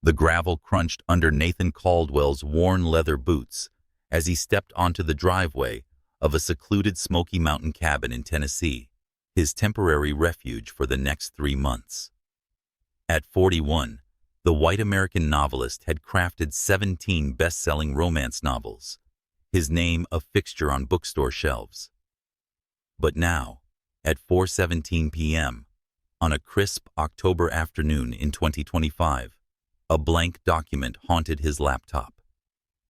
The gravel crunched under Nathan Caldwell's worn leather boots as he stepped onto the driveway of a secluded Smoky Mountain cabin in Tennessee, his temporary refuge for the next 3 months. At 41, the white American novelist had crafted 17 best-selling romance novels, his name a fixture on bookstore shelves. But now, at 4:17 p.m., on a crisp October afternoon in 2025, a blank document haunted his laptop,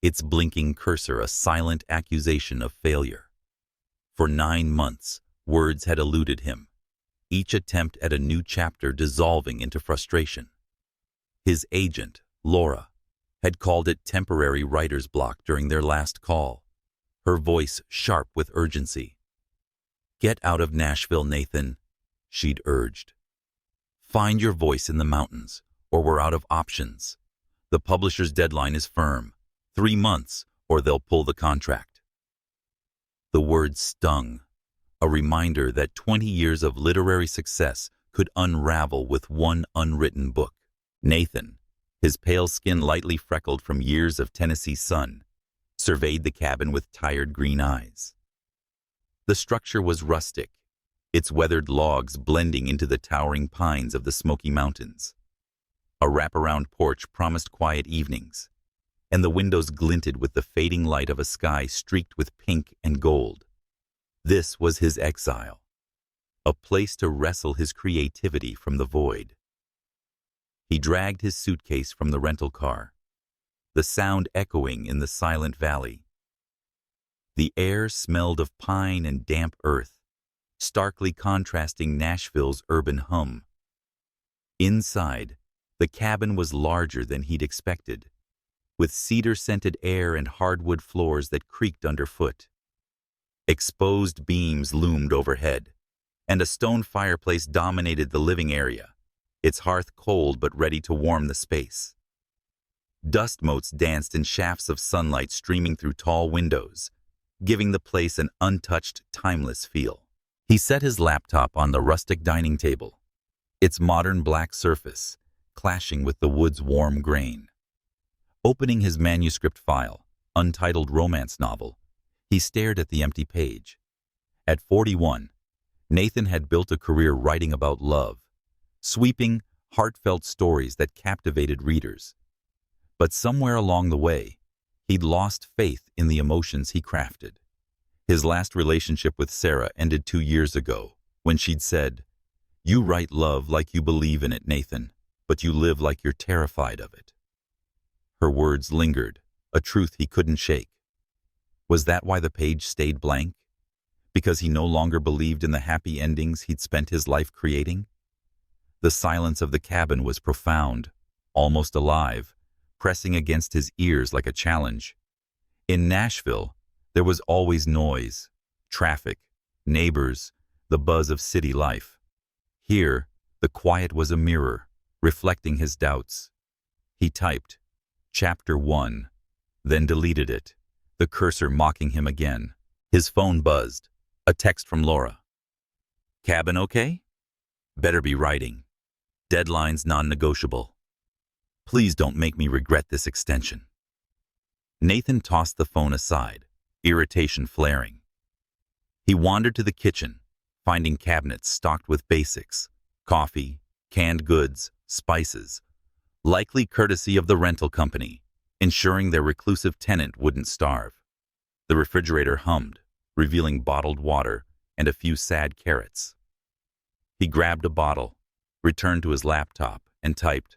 its blinking cursor a silent accusation of failure. For 9 months, words had eluded him, each attempt at a new chapter dissolving into frustration. His agent, Laura, had called it temporary writer's block during their last call, her voice sharp with urgency. "Get out of Nashville, Nathan," she'd urged. "Find your voice in the mountains, or we're out of options. The publisher's deadline is firm, 3 months, or they'll pull the contract." The words stung, a reminder that 20 years of literary success could unravel with one unwritten book. Nathan, his pale skin lightly freckled from years of Tennessee sun, surveyed the cabin with tired green eyes. The structure was rustic, its weathered logs blending into the towering pines of the Smoky Mountains. A wraparound porch promised quiet evenings, and the windows glinted with the fading light of a sky streaked with pink and gold. This was his exile, a place to wrestle his creativity from the void. He dragged his suitcase from the rental car, the sound echoing in the silent valley. The air smelled of pine and damp earth, starkly contrasting Nashville's urban hum. Inside, the cabin was larger than he'd expected, with cedar-scented air and hardwood floors that creaked underfoot. Exposed beams loomed overhead, and a stone fireplace dominated the living area, its hearth cold but ready to warm the space. Dust motes danced in shafts of sunlight streaming through tall windows, giving the place an untouched, timeless feel. He set his laptop on the rustic dining table, its modern black surface clashing with the wood's warm grain. Opening his manuscript file, untitled romance novel, he stared at the empty page. At 41, Nathan had built a career writing about love, sweeping, heartfelt stories that captivated readers. But somewhere along the way, he'd lost faith in the emotions he crafted. His last relationship with Sarah ended 2 years ago, when she'd said, "You write love like you believe in it, Nathan, but you live like you're terrified of it." Her words lingered, a truth he couldn't shake. Was that why the page stayed blank? Because he no longer believed in the happy endings he'd spent his life creating? The silence of the cabin was profound, almost alive, pressing against his ears like a challenge. In Nashville, there was always noise, traffic, neighbors, the buzz of city life. Here, the quiet was a mirror, reflecting his doubts. He typed, "Chapter 1, then deleted it, the cursor mocking him again. His phone buzzed, a text from Laura. "Cabin okay? Better be writing. Deadline's non-negotiable. Please don't make me regret this extension." Nathan tossed the phone aside, irritation flaring. He wandered to the kitchen, finding cabinets stocked with basics, coffee, canned goods, spices, likely courtesy of the rental company, ensuring their reclusive tenant wouldn't starve. The refrigerator hummed, revealing bottled water and a few sad carrots. He grabbed a bottle, returned to his laptop, and typed,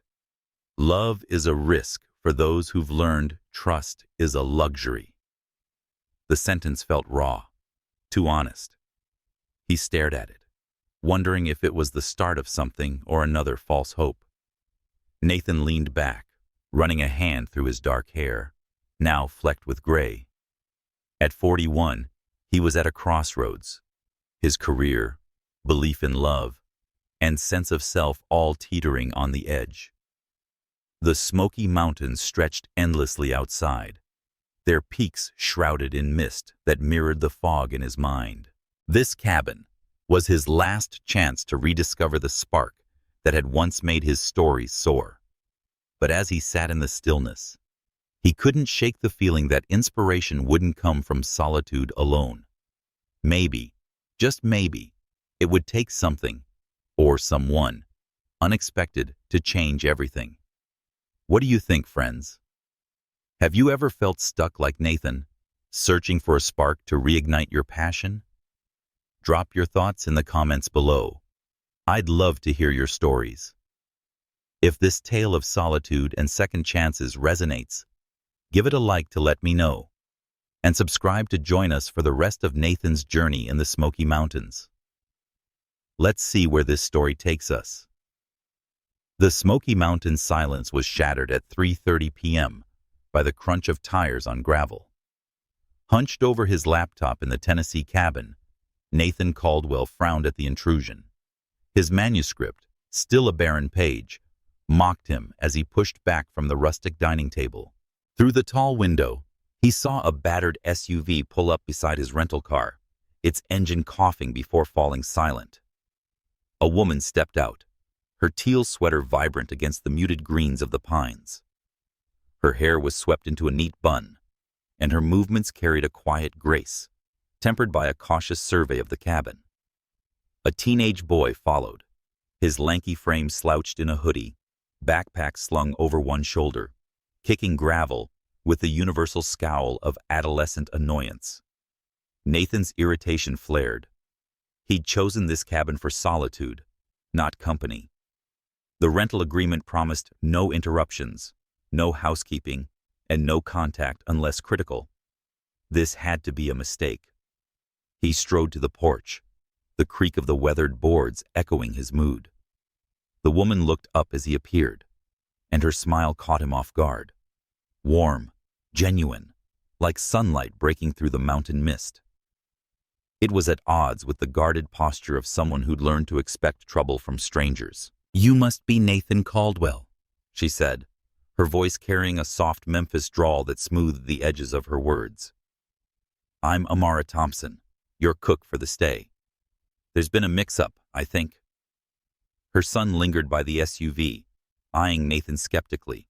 "Love is a risk for those who've learned trust is a luxury." The sentence felt raw, too honest. He stared at it, wondering if it was the start of something or another false hope. Nathan leaned back, running a hand through his dark hair, now flecked with gray. At 41, he was at a crossroads. His career, belief in love, and sense of self all teetering on the edge. The Smoky Mountains stretched endlessly outside, their peaks shrouded in mist that mirrored the fog in his mind. This cabin was his last chance to rediscover the spark that had once made his stories soar. But as he sat in the stillness, he couldn't shake the feeling that inspiration wouldn't come from solitude alone. Maybe, just maybe, it would take something, or someone, unexpected to change everything. What do you think, friends? Have you ever felt stuck like Nathan, searching for a spark to reignite your passion? Drop your thoughts in the comments below. I'd love to hear your stories. If this tale of solitude and second chances resonates, give it a like to let me know, and subscribe to join us for the rest of Nathan's journey in the Smoky Mountains. Let's see where this story takes us. The Smoky Mountain silence was shattered at 3:30 p.m. by the crunch of tires on gravel. Hunched over his laptop in the Tennessee cabin, Nathan Caldwell frowned at the intrusion. His manuscript, still a barren page, mocked him as he pushed back from the rustic dining table. Through the tall window, he saw a battered SUV pull up beside his rental car, its engine coughing before falling silent. A woman stepped out, her teal sweater vibrant against the muted greens of the pines. Her hair was swept into a neat bun, and her movements carried a quiet grace, tempered by a cautious survey of the cabin. A teenage boy followed, his lanky frame slouched in a hoodie, backpack slung over one shoulder, kicking gravel with the universal scowl of adolescent annoyance. Nathan's irritation flared. He'd chosen this cabin for solitude, not company. The rental agreement promised no interruptions, no housekeeping, and no contact unless critical. This had to be a mistake. He strode to the porch, the creak of the weathered boards echoing his mood. The woman looked up as he appeared, and her smile caught him off guard. Warm, genuine, like sunlight breaking through the mountain mist. It was at odds with the guarded posture of someone who'd learned to expect trouble from strangers. "You must be Nathan Caldwell," she said, her voice carrying a soft Memphis drawl that smoothed the edges of her words. "I'm Amara Thompson, your cook for the stay. There's been a mix-up, I think." Her son lingered by the SUV, eyeing Nathan skeptically,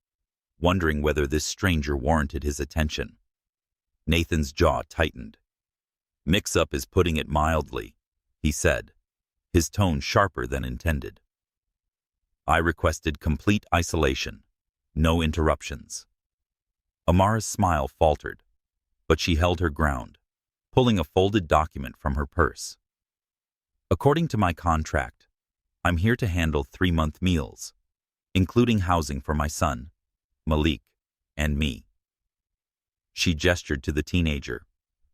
wondering whether this stranger warranted his attention. Nathan's jaw tightened. "Mix-up is putting it mildly," he said, his tone sharper than intended. "I requested complete isolation, no interruptions." Amara's smile faltered, but she held her ground, pulling a folded document from her purse. "According to my contract, I'm here to handle 3-month meals, including housing for my son, Malik, and me." She gestured to the teenager,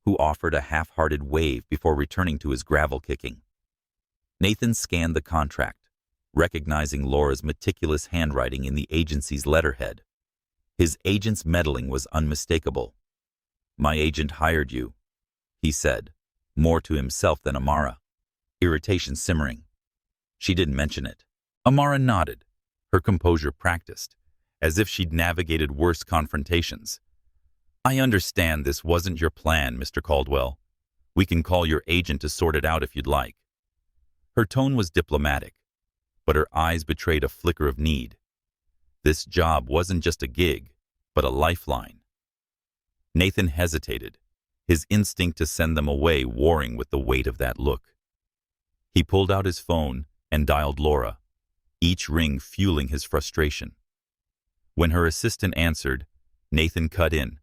who offered a half-hearted wave before returning to his gravel kicking. Nathan scanned the contract, recognizing Laura's meticulous handwriting in the agency's letterhead. His agent's meddling was unmistakable. "My agent hired you," he said, more to himself than Amara, irritation simmering. She didn't mention it. Amara nodded, her composure practiced, as if she'd navigated worse confrontations. "I understand this wasn't your plan, Mr. Caldwell. We can call your agent to sort it out if you'd like." Her tone was diplomatic, but her eyes betrayed a flicker of need. This job wasn't just a gig, but a lifeline. Nathan hesitated, his instinct to send them away warring with the weight of that look. He pulled out his phone and dialed Laura, each ring fueling his frustration. When her assistant answered, Nathan cut in.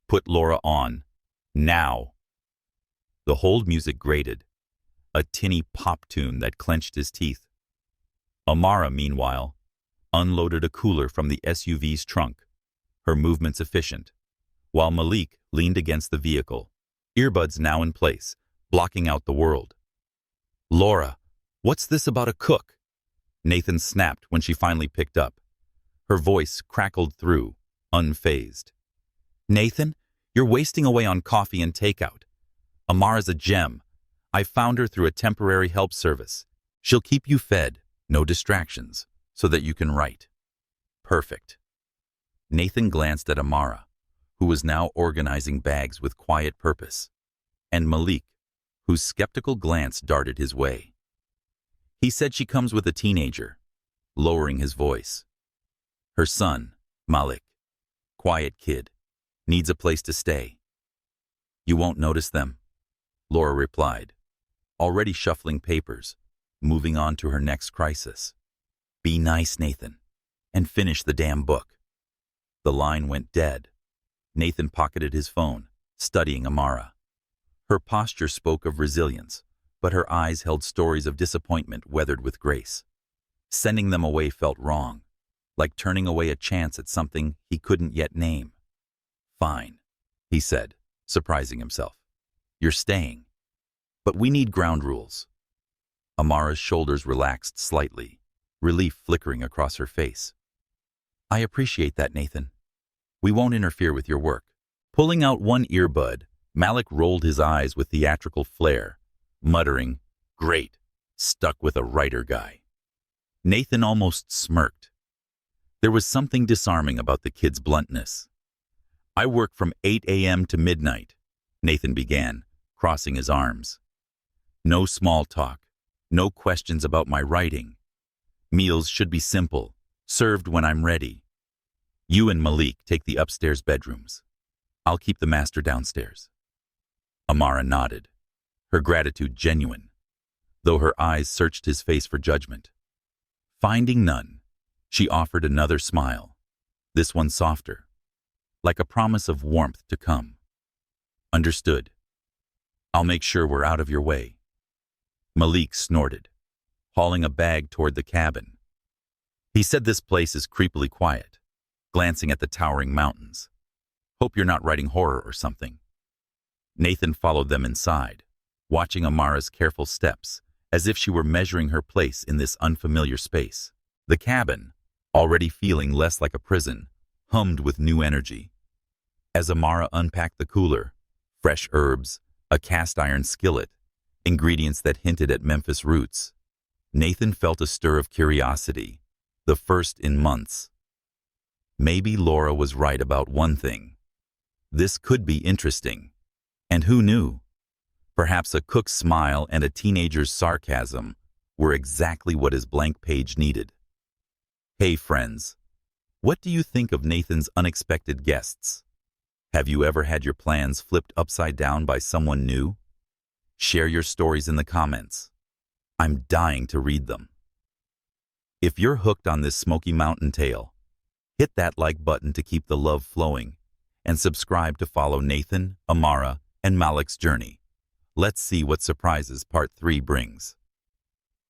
"Put Laura on. Now." The hold music grated, a tinny pop tune that clenched his teeth. Amara, meanwhile, unloaded a cooler from the SUV's trunk, her movements efficient, while Malik leaned against the vehicle, earbuds now in place, blocking out the world. "Laura, what's this about a cook?" Nathan snapped when she finally picked up. Her voice crackled through, unfazed. "Nathan, you're wasting away on coffee and takeout. Amara's a gem. I found her through a temporary help service. She'll keep you fed, no distractions, so that you can write." "Perfect." Nathan glanced at Amara, who was now organizing bags with quiet purpose, and Malik, whose skeptical glance darted his way. "He said she comes with a teenager," lowering his voice. "Her son, Malik, quiet kid, needs a place to stay. You won't notice them, Laura replied, already shuffling papers, moving on to her next crisis. Be nice, Nathan, and finish the damn book. The line went dead. Nathan pocketed his phone, studying Amara. Her posture spoke of resilience, but her eyes held stories of disappointment weathered with grace. Sending them away felt wrong, like turning away a chance at something he couldn't yet name. Fine, he said, surprising himself. You're staying. But we need ground rules. Amara's shoulders relaxed slightly, relief flickering across her face. I appreciate that, Nathan. We won't interfere with your work. Pulling out one earbud, Malik rolled his eyes with theatrical flair, muttering, Great, stuck with a writer guy. Nathan almost smirked. There was something disarming about the kid's bluntness. I work from 8 a.m. to midnight, Nathan began, crossing his arms. No small talk, no questions about my writing. Meals should be simple, served when I'm ready. You and Malik take the upstairs bedrooms. I'll keep the master downstairs. Amara nodded, her gratitude genuine, though her eyes searched his face for judgment. Finding none, she offered another smile, this one softer, like a promise of warmth to come. Understood. I'll make sure we're out of your way. Malik snorted, hauling a bag toward the cabin. He said this place is creepily quiet, glancing at the towering mountains. Hope you're not writing horror or something. Nathan followed them inside, watching Amara's careful steps, as if she were measuring her place in this unfamiliar space. The cabin, already feeling less like a prison, hummed with new energy. As Amara unpacked the cooler, fresh herbs, a cast-iron skillet, ingredients that hinted at Memphis roots, Nathan felt a stir of curiosity, the first in months. Maybe Laura was right about one thing. This could be interesting. And who knew? Perhaps a cook's smile and a teenager's sarcasm were exactly what his blank page needed. Hey friends, what do you think of Nathan's unexpected guests? Have you ever had your plans flipped upside down by someone new? Share your stories in the comments. I'm dying to read them. If you're hooked on this Smoky Mountain tale, hit that like button to keep the love flowing, and subscribe to follow Nathan, Amara, and Malik's journey. Let's see what surprises Part 3 brings.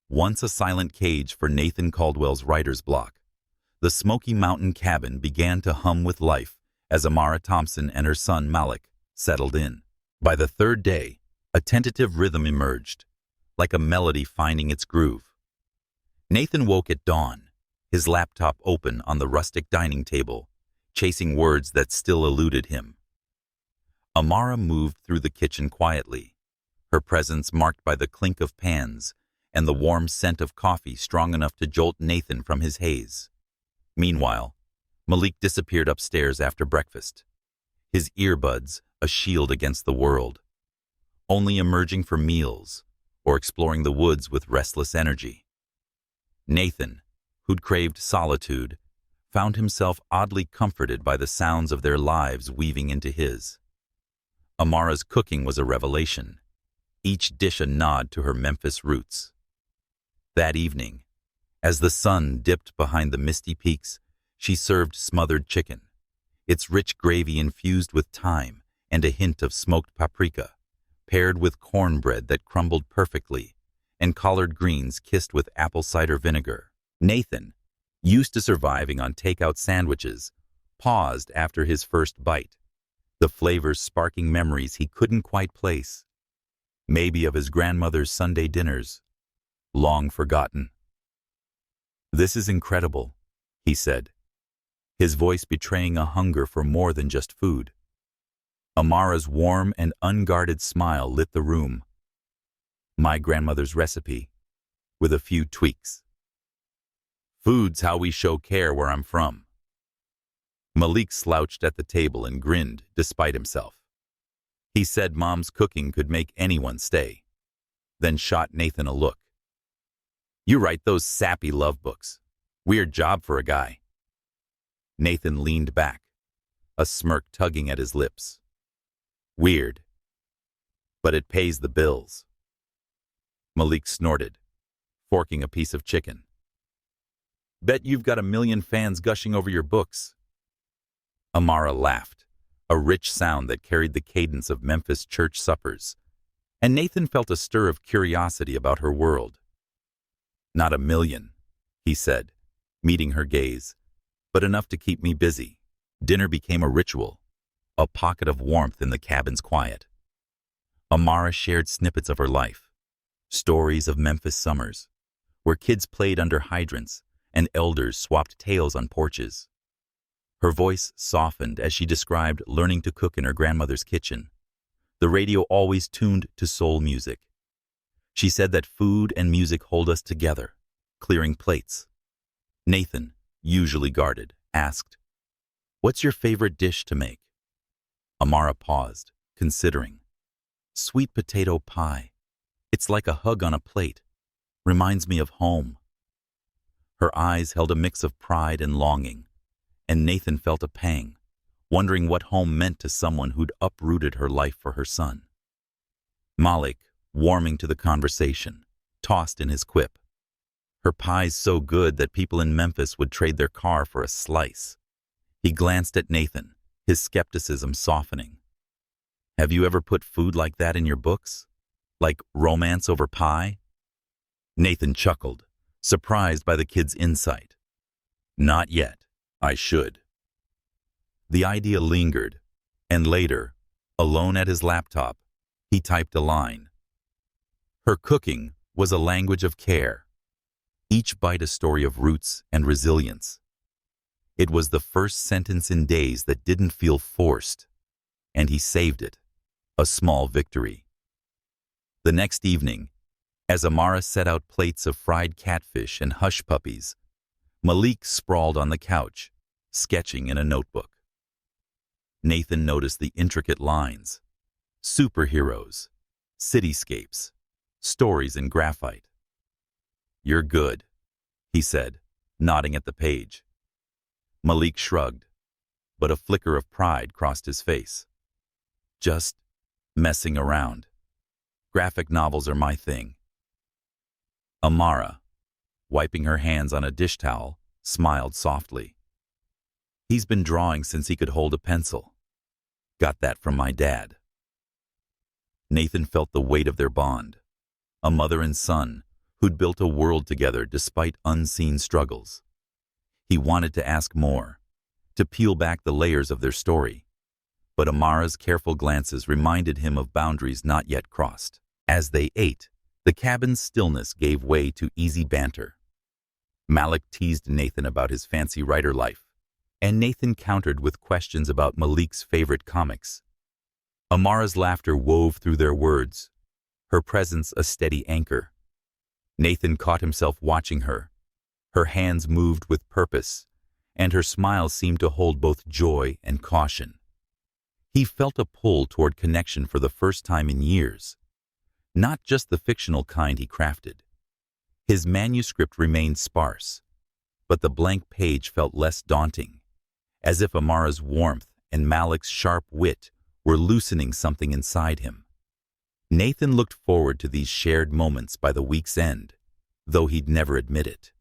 Once a silent cage for Nathan Caldwell's writer's block, the Smoky Mountain cabin began to hum with life as Amara Thompson and her son Malik settled in. By the third day, a tentative rhythm emerged, like a melody finding its groove. Nathan woke at dawn, his laptop open on the rustic dining table, chasing words that still eluded him. Amara moved through the kitchen quietly, her presence marked by the clink of pans and the warm scent of coffee strong enough to jolt Nathan from his haze. Meanwhile, Malik disappeared upstairs after breakfast, his earbuds a shield against the world, only emerging for meals or exploring the woods with restless energy. Nathan, who'd craved solitude, found himself oddly comforted by the sounds of their lives weaving into his. Amara's cooking was a revelation, each dish a nod to her Memphis roots. That evening, as the sun dipped behind the misty peaks, she served smothered chicken, its rich gravy infused with thyme and a hint of smoked paprika, paired with cornbread that crumbled perfectly and collard greens kissed with apple cider vinegar. Nathan, used to surviving on takeout sandwiches, paused after his first bite, the flavors sparking memories he couldn't quite place. Maybe of his grandmother's Sunday dinners, long forgotten. This is incredible, he said, his voice betraying a hunger for more than just food. Amara's warm and unguarded smile lit the room. My grandmother's recipe, with a few tweaks. Food's how we show care where I'm from. Malik slouched at the table and grinned despite himself. He said Mom's cooking could make anyone stay, then shot Nathan a look. You write those sappy love books. Weird job for a guy. Nathan leaned back, a smirk tugging at his lips. Weird, but it pays the bills. Malik snorted, forking a piece of chicken. Bet you've got 1,000,000 fans gushing over your books. Amara laughed, a rich sound that carried the cadence of Memphis church suppers, and Nathan felt a stir of curiosity about her world. Not 1,000,000, he said, meeting her gaze, but enough to keep me busy. Dinner became a ritual, a pocket of warmth in the cabin's quiet. Amara shared snippets of her life, stories of Memphis summers, where kids played under hydrants and elders swapped tales on porches. Her voice softened as she described learning to cook in her grandmother's kitchen, the radio always tuned to soul music. She said that food and music hold us together, clearing plates. Nathan, usually guarded, asked, "What's your favorite dish to make?" Amara paused, considering. "Sweet potato pie. It's like a hug on a plate. Reminds me of home." Her eyes held a mix of pride and longing, and Nathan felt a pang, wondering what home meant to someone who'd uprooted her life for her son. Malik, warming to the conversation, tossed in his quip. "Her pie's so good that people in Memphis would trade their car for a slice." He glanced at Nathan, his skepticism softening. "Have you ever put food like that in your books? Like romance over pie?" Nathan chuckled, surprised by the kid's insight. "Not yet. I should." The idea lingered, and later, alone at his laptop, he typed a line. Her cooking was a language of care, each bite a story of roots and resilience. It was the first sentence in days that didn't feel forced, and he saved it, a small victory. The next evening, as Amara set out plates of fried catfish and hush puppies, Malik sprawled on the couch, sketching in a notebook. Nathan noticed the intricate lines, superheroes, cityscapes, stories in graphite. "You're good," he said, nodding at the page. Malik shrugged, but a flicker of pride crossed his face. "Just messing around. Graphic novels are my thing." Amara, wiping her hands on a dish towel, smiled softly. "He's been drawing since he could hold a pencil. Got that from my dad." Nathan felt the weight of their bond, a mother and son who'd built a world together despite unseen struggles. He wanted to ask more, to peel back the layers of their story, but Amara's careful glances reminded him of boundaries not yet crossed. As they ate, the cabin's stillness gave way to easy banter. Malik teased Nathan about his fancy writer life, and Nathan countered with questions about Malik's favorite comics. Amara's laughter wove through their words, her presence a steady anchor. Nathan caught himself watching her. Her hands moved with purpose, and her smile seemed to hold both joy and caution. He felt a pull toward connection for the first time in years, not just the fictional kind he crafted. His manuscript remained sparse, but the blank page felt less daunting, as if Amara's warmth and Malik's sharp wit were loosening something inside him. Nathan looked forward to these shared moments by the week's end, though he'd never admit it.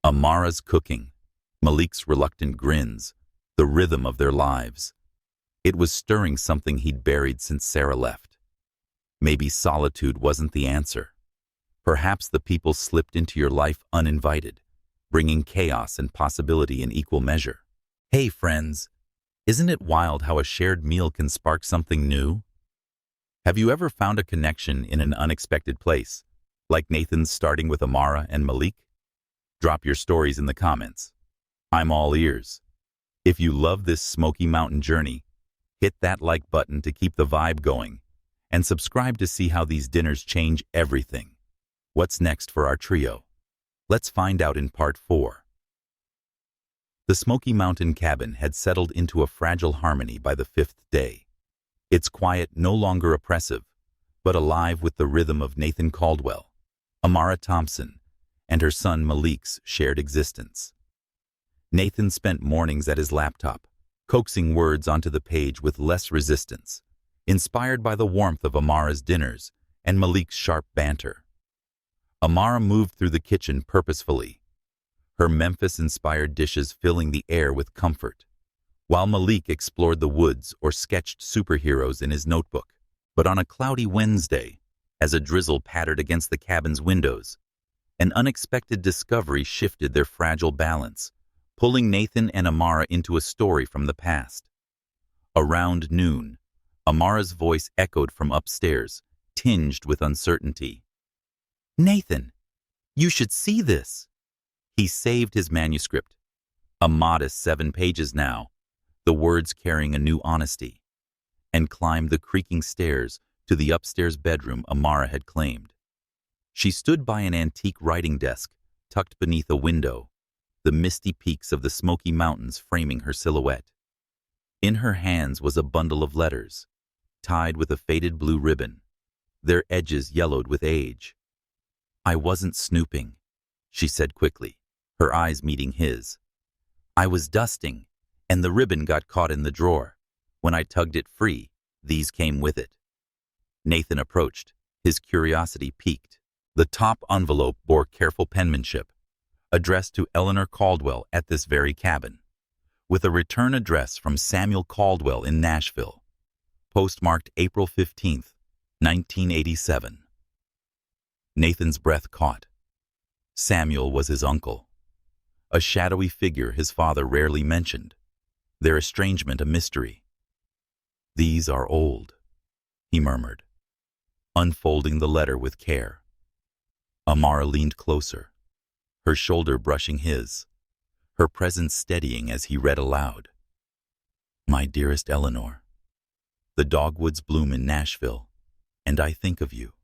Amara's cooking, Malik's reluctant grins, the rhythm of their lives. It was stirring something he'd buried since Sarah left. Maybe solitude wasn't the answer. Perhaps the people slipped into your life uninvited, bringing chaos and possibility in equal measure. Hey friends, isn't it wild how a shared meal can spark something new? Have you ever found a connection in an unexpected place, like Nathan's starting with Amara and Malik? Drop your stories in the comments. I'm all ears. If you love this Smoky Mountain journey, hit that like button to keep the vibe going, and subscribe to see how these dinners change everything. What's next for our trio? Let's find out in part 4. The Smoky Mountain cabin had settled into a fragile harmony by the 5th day. Its quiet no longer oppressive, but alive with the rhythm of Nathan Caldwell, Amara Thompson, and her son Malik's shared existence. Nathan spent mornings at his laptop, coaxing words onto the page with less resistance, inspired by the warmth of Amara's dinners and Malik's sharp banter. Amara moved through the kitchen purposefully, her Memphis-inspired dishes filling the air with comfort, while Malik explored the woods or sketched superheroes in his notebook. But on a cloudy Wednesday, as a drizzle pattered against the cabin's windows, an unexpected discovery shifted their fragile balance, pulling Nathan and Amara into a story from the past. Around noon, Amara's voice echoed from upstairs, tinged with uncertainty. "Nathan, you should see this." He saved his manuscript, a modest 7 pages now, the words carrying a new honesty, and climbed the creaking stairs to the upstairs bedroom Amara had claimed. She stood by an antique writing desk tucked beneath a window, the misty peaks of the Smoky Mountains framing her silhouette. In her hands was a bundle of letters, tied with a faded blue ribbon, their edges yellowed with age. "I wasn't snooping," she said quickly, her eyes meeting his. "I was dusting, and the ribbon got caught in the drawer. When I tugged it free, these came with it." Nathan approached, his curiosity piqued. The top envelope bore careful penmanship, addressed to Eleanor Caldwell at this very cabin, with a return address from Samuel Caldwell in Nashville, postmarked April 15th, 1987. Nathan's breath caught. Samuel was his uncle, a shadowy figure his father rarely mentioned, their estrangement a mystery. "These are old," he murmured, unfolding the letter with care. Amara leaned closer, her shoulder brushing his, her presence steadying as he read aloud. "My dearest Eleanor, the dogwoods bloom in Nashville, and I think of you.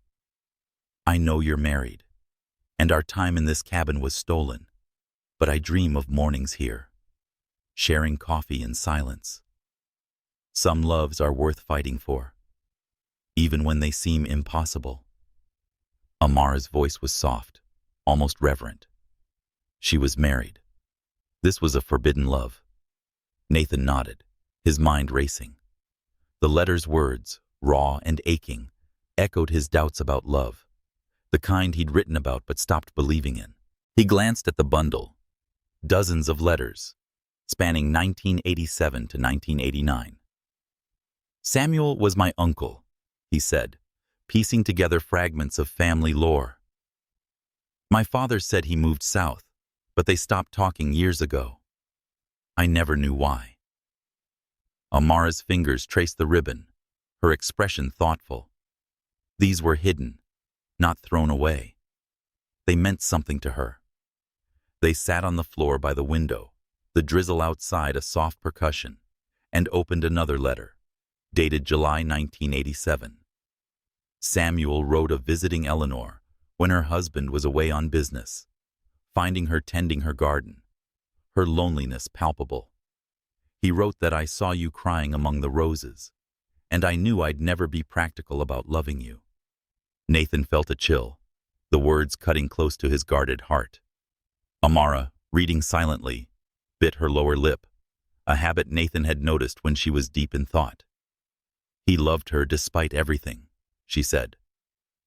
I know you're married, and our time in this cabin was stolen, but I dream of mornings here, sharing coffee in silence. Some loves are worth fighting for, even when they seem impossible." Amara's voice was soft, almost reverent. She was married. This was a forbidden love. Nathan nodded, his mind racing. The letter's words, raw and aching, echoed his doubts about love, the kind he'd written about but stopped believing in. He glanced at the bundle. Dozens of letters, spanning 1987 to 1989. "Samuel was my uncle," he said, piecing together fragments of family lore. "My father said he moved south, but they stopped talking years ago. I never knew why." Amara's fingers traced the ribbon, her expression thoughtful. These were hidden, not thrown away. They meant something to her. They sat on the floor by the window, the drizzle outside a soft percussion, and opened another letter, dated July 1987. Samuel wrote of visiting Eleanor when her husband was away on business, finding her tending her garden, her loneliness palpable. He wrote that "I saw you crying among the roses, and I knew I'd never be practical about loving you." Nathan felt a chill, the words cutting close to his guarded heart. Amara, reading silently, bit her lower lip, a habit Nathan had noticed when she was deep in thought. He loved her despite everything, she said.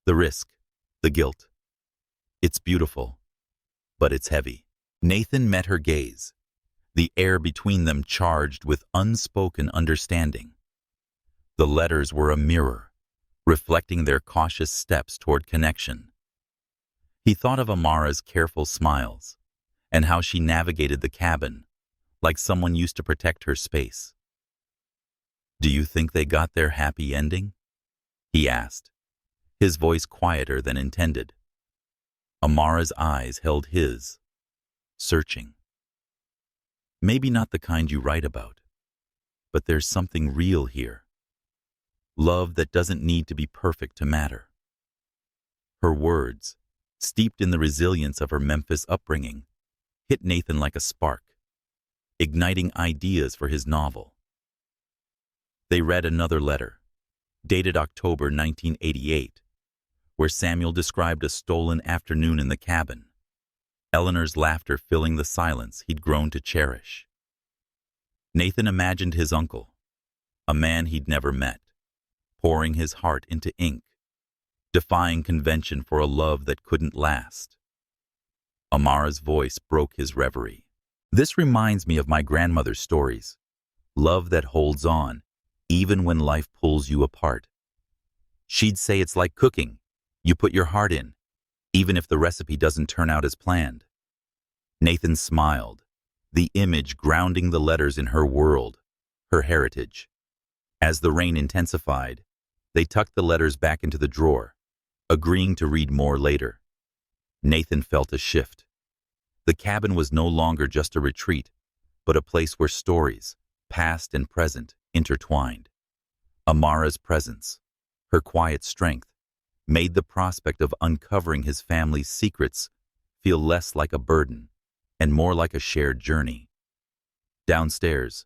The risk, the guilt. It's beautiful, but it's heavy. Nathan met her gaze, the air between them charged with unspoken understanding. The letters were a mirror, reflecting their cautious steps toward connection. He thought of Amara's careful smiles, and how she navigated the cabin, like someone used to protect her space. "Do you think they got their happy ending?" he asked, his voice quieter than intended. Amara's eyes held his, searching. "Maybe not the kind you write about, but there's something real here. Love that doesn't need to be perfect to matter." Her words, steeped in the resilience of her Memphis upbringing, hit Nathan like a spark, igniting ideas for his novel. They read another letter, dated October 1988, where Samuel described a stolen afternoon in the cabin. Eleanor's laughter filling the silence he'd grown to cherish. Nathan imagined his uncle, a man he'd never met, pouring his heart into ink, defying convention for a love that couldn't last. Amara's voice broke his reverie. This reminds me of my grandmother's stories. Love that holds on, even when life pulls you apart. She'd say it's like cooking. You put your heart in, even if the recipe doesn't turn out as planned. Nathan smiled, the image grounding the letters in her world, her heritage. As the rain intensified, they tucked the letters back into the drawer, agreeing to read more later. Nathan felt a shift. The cabin was no longer just a retreat, but a place where stories, past and present, intertwined. Amara's presence, her quiet strength, made the prospect of uncovering his family's secrets feel less like a burden and more like a shared journey. Downstairs,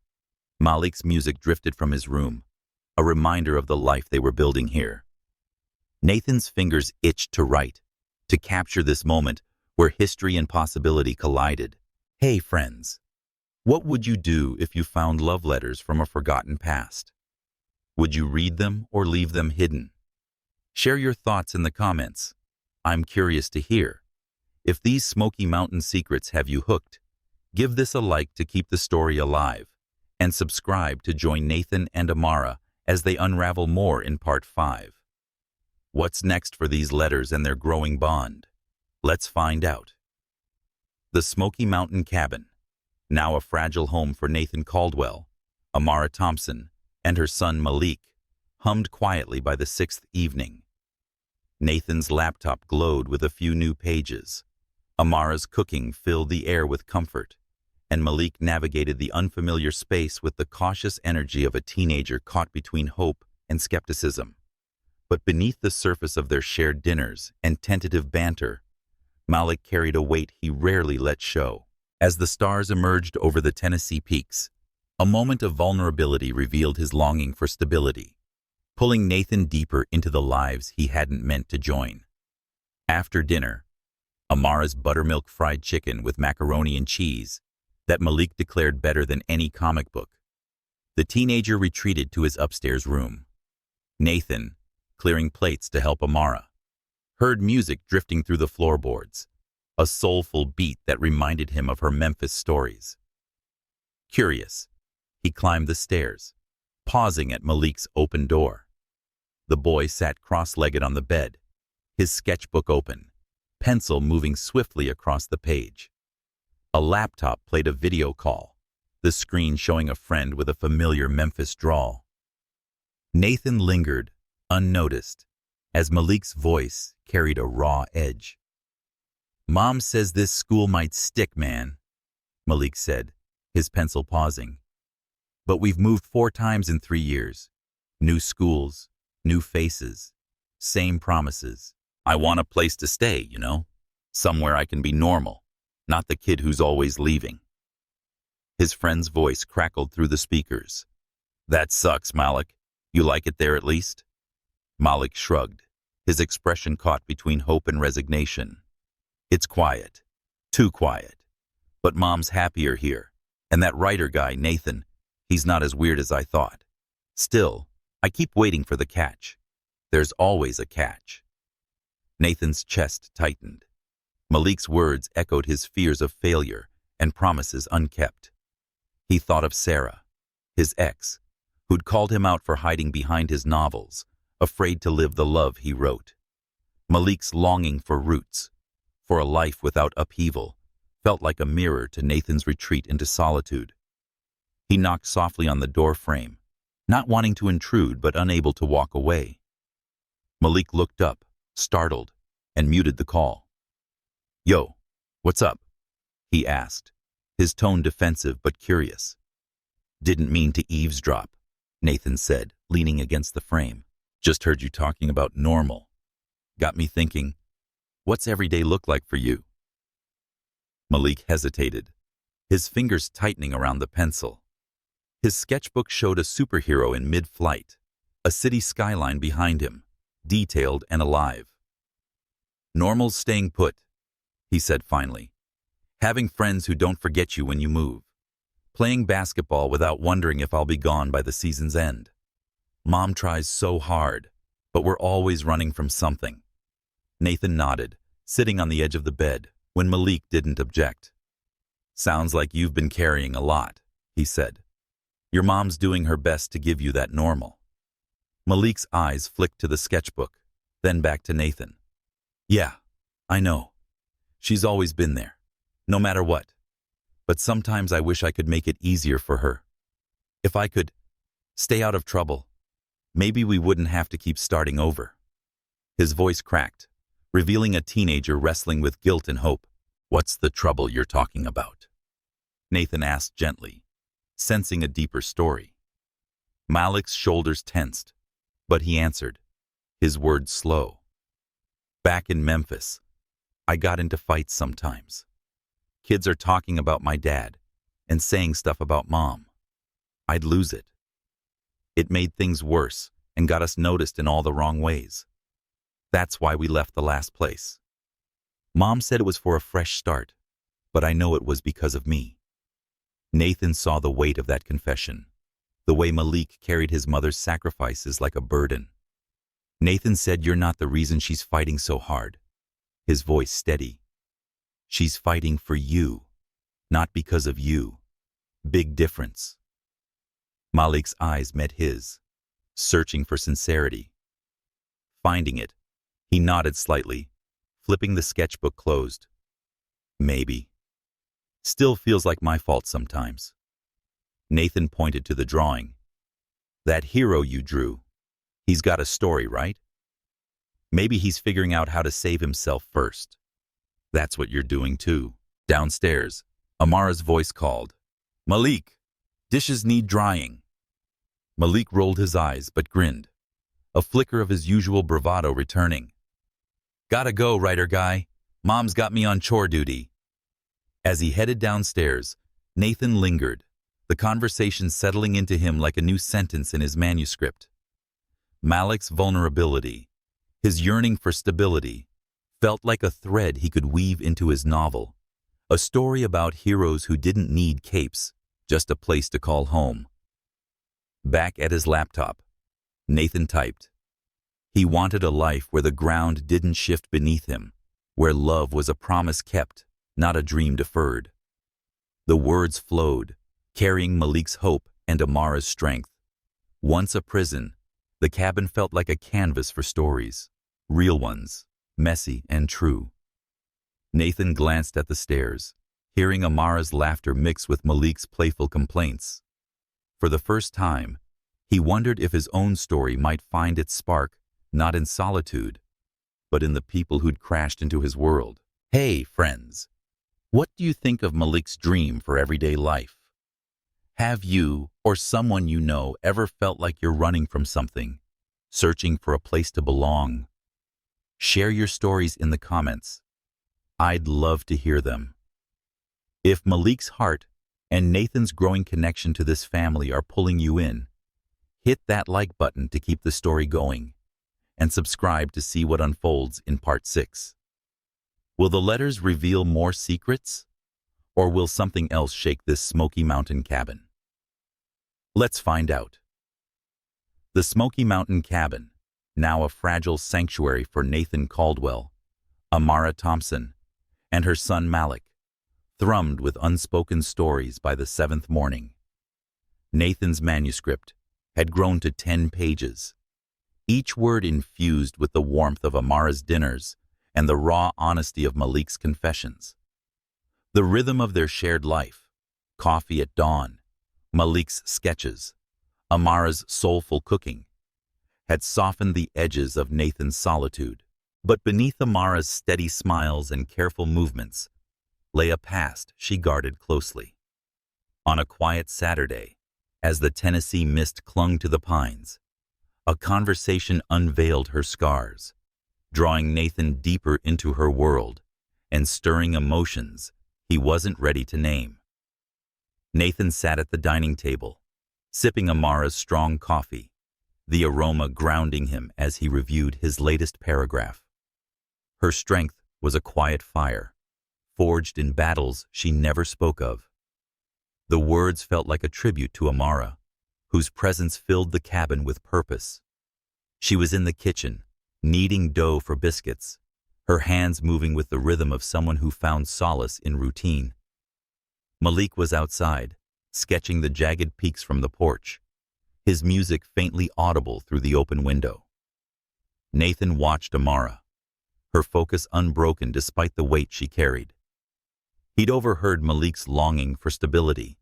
Malik's music drifted from his room, a reminder of the life they were building here. Nathan's fingers itched to write, to capture this moment where history and possibility collided. Hey friends, what would you do if you found love letters from a forgotten past? Would you read them or leave them hidden? Share your thoughts in the comments. I'm curious to hear. If these Smoky Mountain secrets have you hooked, give this a like to keep the story alive, and subscribe to join Nathan and Amara as they unravel more in Part 5. What's next for these letters and their growing bond? Let's find out. The Smoky Mountain cabin, now a fragile home for Nathan Caldwell, Amara Thompson, and her son Malik, hummed quietly by the 6th evening. Nathan's laptop glowed with a few new pages. Amara's cooking filled the air with comfort, and Malik navigated the unfamiliar space with the cautious energy of a teenager caught between hope and skepticism. But beneath the surface of their shared dinners and tentative banter, Malik carried a weight he rarely let show. As the stars emerged over the Tennessee peaks, a moment of vulnerability revealed his longing for stability, pulling Nathan deeper into the lives he hadn't meant to join. After dinner, Amara's buttermilk fried chicken with macaroni and cheese that Malik declared better than any comic book. The teenager retreated to his upstairs room. Nathan, clearing plates to help Amara, heard music drifting through the floorboards, a soulful beat that reminded him of her Memphis stories. Curious, he climbed the stairs, pausing at Malik's open door. The boy sat cross-legged on the bed, his sketchbook open, pencil moving swiftly across the page. A laptop played a video call, the screen showing a friend with a familiar Memphis drawl. Nathan lingered, unnoticed, as Malik's voice carried a raw edge. "Mom says this school might stick, man," Malik said, his pencil pausing. "But we've moved 4 times in 3 years. New schools, new faces, same promises. I want a place to stay, you know? Somewhere I can be normal, not the kid who's always leaving." His friend's voice crackled through the speakers. "That sucks, Malik. You like it there at least?" Malik shrugged, his expression caught between hope and resignation. "It's quiet. Too quiet. But Mom's happier here. And that writer guy, Nathan, he's not as weird as I thought. Still, I keep waiting for the catch. There's always a catch." Nathan's chest tightened. Malik's words echoed his fears of failure and promises unkept. He thought of Sarah, his ex, who'd called him out for hiding behind his novels, afraid to live the love he wrote. Malik's longing for roots, for a life without upheaval, felt like a mirror to Nathan's retreat into solitude. He knocked softly on the door frame, not wanting to intrude but unable to walk away. Malik looked up, startled, and muted the call. "Yo, what's up?" he asked, his tone defensive but curious. "Didn't mean to eavesdrop," Nathan said, leaning against the frame. "Just heard you talking about normal. Got me thinking, what's every day look like for you?" Malik hesitated, his fingers tightening around the pencil. His sketchbook showed a superhero in mid-flight, a city skyline behind him, detailed and alive. "Normal's staying put," he said finally, Having friends who don't forget you when you move. Playing basketball without wondering if I'll be gone by the season's end. Mom tries so hard, but we're always running from something. Nathan nodded, sitting on the edge of the bed, when Malik didn't object. Sounds like you've been carrying a lot, he said. Your mom's doing her best to give you that normal. Malik's eyes flicked to the sketchbook, then back to Nathan. Yeah, I know. She's always been there, no matter what. But sometimes I wish I could make it easier for her. If I could stay out of trouble, maybe we wouldn't have to keep starting over. His voice cracked, revealing a teenager wrestling with guilt and hope. What's the trouble you're talking about? Nathan asked gently, sensing a deeper story. Malik's shoulders tensed, but he answered, his words slow. Back in Memphis, I got into fights sometimes. Kids are talking about my dad and saying stuff about mom. I'd lose it. It made things worse and got us noticed in all the wrong ways. That's why we left the last place. Mom said it was for a fresh start, but I know it was because of me. Nathan saw the weight of that confession, the way Malik carried his mother's sacrifices like a burden. Nathan said, you're not the reason she's fighting so hard. His voice steady. She's fighting for you, not because of you. Big difference. Malik's eyes met his, searching for sincerity. Finding it, he nodded slightly, flipping the sketchbook closed. Maybe. Still feels like my fault sometimes. Nathan pointed to the drawing. That hero you drew, he's got a story, right? Maybe he's figuring out how to save himself first. That's what you're doing too. Downstairs, Amara's voice called. Malik, dishes need drying. Malik rolled his eyes but grinned, a flicker of his usual bravado returning. Gotta go, writer guy. Mom's got me on chore duty. As he headed downstairs, Nathan lingered, the conversation settling into him like a new sentence in his manuscript. Malik's vulnerability, his yearning for stability, felt like a thread he could weave into his novel, a story about heroes who didn't need capes, just a place to call home. Back at his laptop, Nathan typed. He wanted a life where the ground didn't shift beneath him, where love was a promise kept, not a dream deferred. The words flowed, carrying Malik's hope and Amara's strength. Once a prison, the cabin felt like a canvas for stories, real ones, messy and true. Nathan glanced at the stairs, hearing Amara's laughter mix with Malik's playful complaints. For the first time, he wondered if his own story might find its spark not in solitude, but in the people who'd crashed into his world. Hey, friends, what do you think of Malik's dream for everyday life? Have you, or someone you know, ever felt like you're running from something, searching for a place to belong? Share your stories in the comments. I'd love to hear them. If Malik's heart and Nathan's growing connection to this family are pulling you in, hit that like button to keep the story going, and subscribe to see what unfolds in Part 6. Will the letters reveal more secrets, or will something else shake this Smoky Mountain cabin? Let's find out. The Smoky Mountain cabin, now a fragile sanctuary for Nathan Caldwell, Amara Thompson, and her son Malik, thrummed with unspoken stories by the 7th morning. Nathan's manuscript had grown to 10 pages, each word infused with the warmth of Amara's dinners and the raw honesty of Malik's confessions. The rhythm of their shared life, coffee at dawn, Malik's sketches, Amara's soulful cooking, had softened the edges of Nathan's solitude. But beneath Amara's steady smiles and careful movements lay a past she guarded closely. On a quiet Saturday, as the Tennessee mist clung to the pines, a conversation unveiled her scars, drawing Nathan deeper into her world and stirring emotions he wasn't ready to name. Nathan sat at the dining table, sipping Amara's strong coffee, the aroma grounding him as he reviewed his latest paragraph. Her strength was a quiet fire, forged in battles she never spoke of. The words felt like a tribute to Amara, whose presence filled the cabin with purpose. She was in the kitchen, kneading dough for biscuits, her hands moving with the rhythm of someone who found solace in routine. Malik was outside, sketching the jagged peaks from the porch, his music faintly audible through the open window. Nathan watched Amara, her focus unbroken despite the weight she carried. He'd overheard Malik's longing for stability,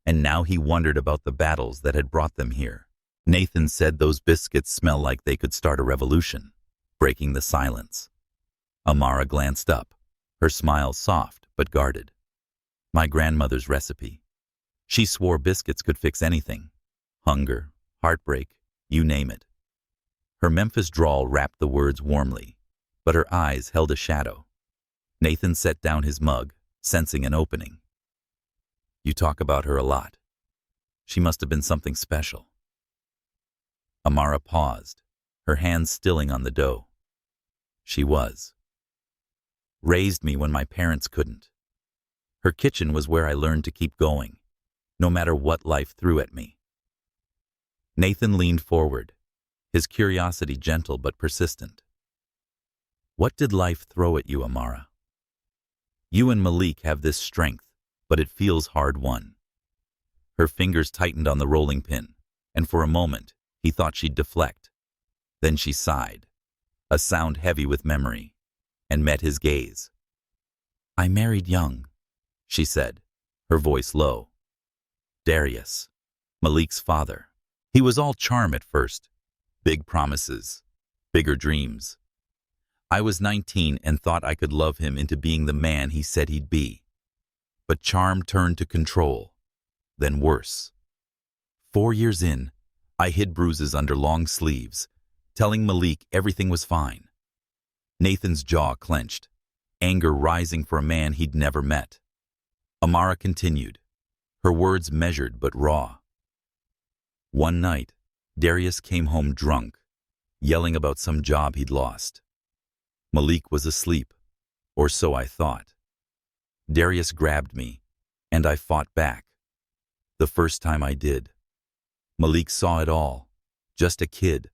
and now he wondered about the battles that had brought them here. Nathan said those biscuits smell like they could start a revolution, breaking the silence. Amara glanced up, her smile soft but guarded. My grandmother's recipe. She swore biscuits could fix anything. Hunger, heartbreak, you name it. Her Memphis drawl wrapped the words warmly, but her eyes held a shadow. Nathan set down his mug, sensing an opening. You talk about her a lot. She must have been something special. Amara paused, her hands stilling on the dough. She was. Raised me when my parents couldn't. Her kitchen was where I learned to keep going, no matter what life threw at me. Nathan leaned forward, his curiosity gentle but persistent. What did life throw at you, Amara? You and Malik have this strength, but it feels hard-won. Her fingers tightened on the rolling pin, and for a moment, he thought she'd deflect. Then she sighed, a sound heavy with memory, and met his gaze. I married young, she said, her voice low. Darius, Malik's father. He was all charm at first. Big promises, bigger dreams. I was 19 and thought I could love him into being the man he said he'd be. But charm turned to control, then worse. 4 years in, I hid bruises under long sleeves, telling Malik everything was fine. Nathan's jaw clenched, anger rising for a man he'd never met. Amara continued, her words measured but raw. One night, Darius came home drunk, yelling about some job he'd lost. Malik was asleep, or so I thought. Darius grabbed me, and I fought back. The first time I did. Malik saw it all, just a kid,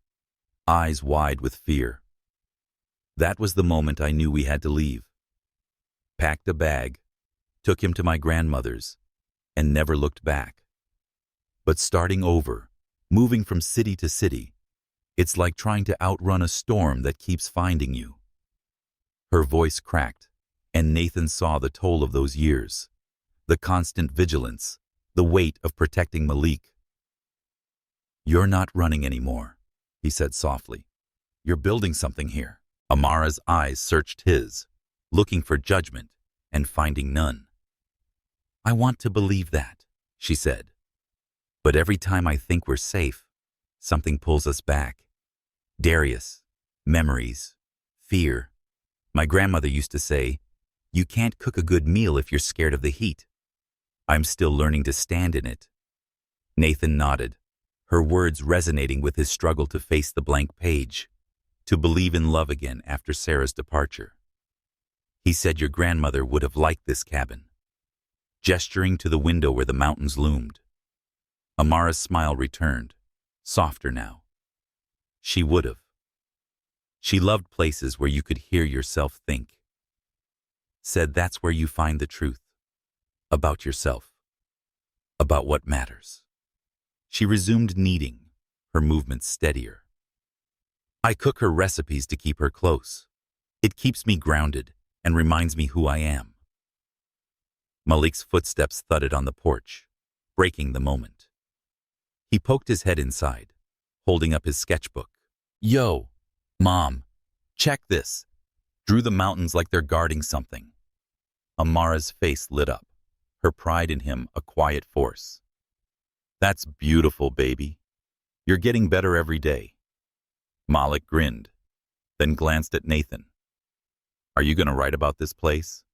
eyes wide with fear. That was the moment I knew we had to leave. Packed a bag, took him to my grandmother's, and never looked back. But starting over, moving from city to city, it's like trying to outrun a storm that keeps finding you. Her voice cracked, and Nathan saw the toll of those years, the constant vigilance, the weight of protecting Malik. You're not running anymore, he said softly. You're building something here. Amara's eyes searched his, looking for judgment and finding none. I want to believe that, she said. But every time I think we're safe, something pulls us back. Darius, memories, fear. My grandmother used to say, you can't cook a good meal if you're scared of the heat. I'm still learning to stand in it. Nathan nodded, her words resonating with his struggle to face the blank page, to believe in love again after Sarah's departure. He said your grandmother would have liked this cabin, gesturing to the window where the mountains loomed. Amara's smile returned, softer now. She would have. She loved places where you could hear yourself think. Said that's where you find the truth. About yourself. About what matters. She resumed kneading, her movements steadier. I cook her recipes to keep her close. It keeps me grounded and reminds me who I am. Malik's footsteps thudded on the porch, breaking the moment. He poked his head inside, holding up his sketchbook. Yo, Mom, check this. Drew the mountains like they're guarding something. Amara's face lit up, her pride in him a quiet force. That's beautiful, baby. You're getting better every day. Malik grinned, then glanced at Nathan. Are you going to write about this place?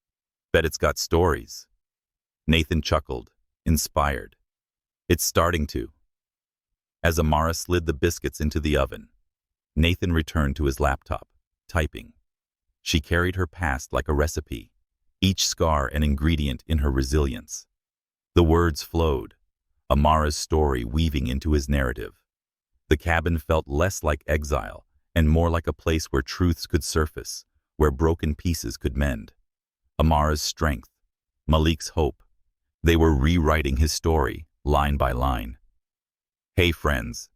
Bet it's got stories. Nathan chuckled, inspired. It's starting to. As Amara slid the biscuits into the oven, Nathan returned to his laptop, typing. She carried her past like a recipe, each scar an ingredient in her resilience. The words flowed, Amara's story weaving into his narrative. The cabin felt less like exile and more like a place where truths could surface, where broken pieces could mend. Amara's strength, Malik's hope. They were rewriting his story, line by line. Hey friends,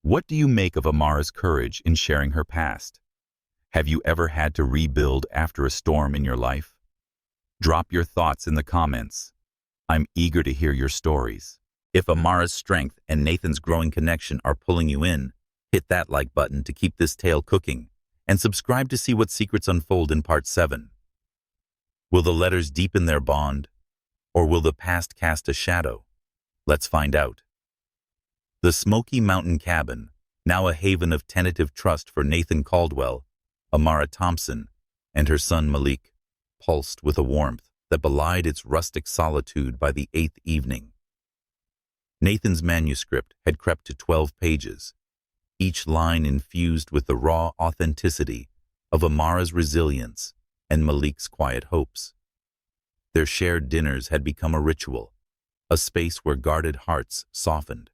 what do you make of Amara's courage in sharing her past? Have you ever had to rebuild after a storm in your life? Drop your thoughts in the comments. I'm eager to hear your stories. If Amara's strength and Nathan's growing connection are pulling you in, hit that like button to keep this tale cooking, and subscribe to see what secrets unfold in part 7. Will the letters deepen their bond, or will the past cast a shadow? Let's find out. The Smoky Mountain cabin, now a haven of tentative trust for Nathan Caldwell, Amara Thompson, and her son Malik, pulsed with a warmth that belied its rustic solitude by the 8th evening. Nathan's manuscript had crept to 12 pages, each line infused with the raw authenticity of Amara's resilience and Malik's quiet hopes. Their shared dinners had become a ritual, a space where guarded hearts softened,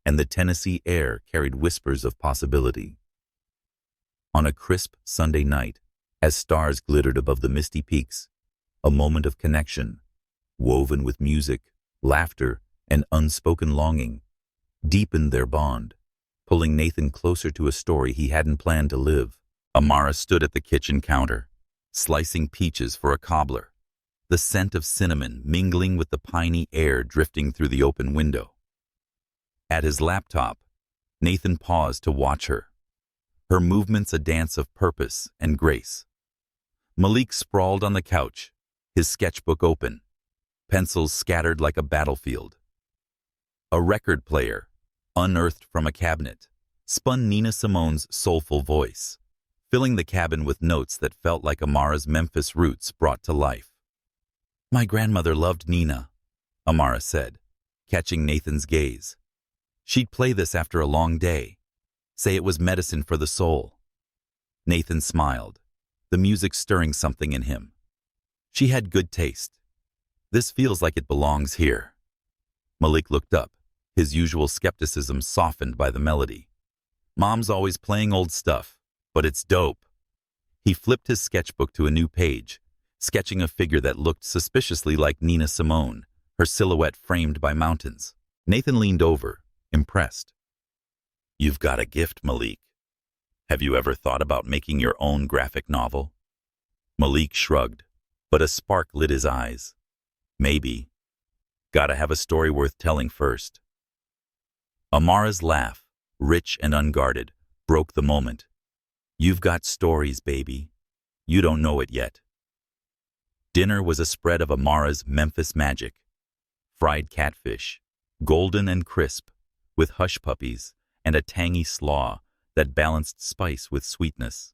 and the Tennessee air carried whispers of possibility. On a crisp Sunday night, as stars glittered above the misty peaks, a moment of connection, woven with music, laughter, and unspoken longing, deepened their bond, pulling Nathan closer to a story he hadn't planned to live. Amara stood at the kitchen counter, slicing peaches for a cobbler, the scent of cinnamon mingling with the piney air drifting through the open window. At his laptop, Nathan paused to watch her, her movements a dance of purpose and grace. Malik sprawled on the couch, his sketchbook open, pencils scattered like a battlefield. A record player, unearthed from a cabinet, spun Nina Simone's soulful voice, filling the cabin with notes that felt like Amara's Memphis roots brought to life. "My grandmother loved Nina," Amara said, catching Nathan's gaze. "She'd play this after a long day, say it was medicine for the soul." Nathan smiled, the music stirring something in him. "She had good taste. This feels like it belongs here." Malik looked up, his usual skepticism softened by the melody. "Mom's always playing old stuff, but it's dope." He flipped his sketchbook to a new page, sketching a figure that looked suspiciously like Nina Simone, her silhouette framed by mountains. Nathan leaned over, impressed. "You've got a gift, Malik. Have you ever thought about making your own graphic novel?" Malik shrugged, but a spark lit his eyes. "Maybe. Gotta have a story worth telling first." Amara's laugh, rich and unguarded, broke the moment. "You've got stories, baby. You don't know it yet." Dinner was a spread of Amara's Memphis magic. Fried catfish, golden and crisp, with hush puppies and a tangy slaw that balanced spice with sweetness.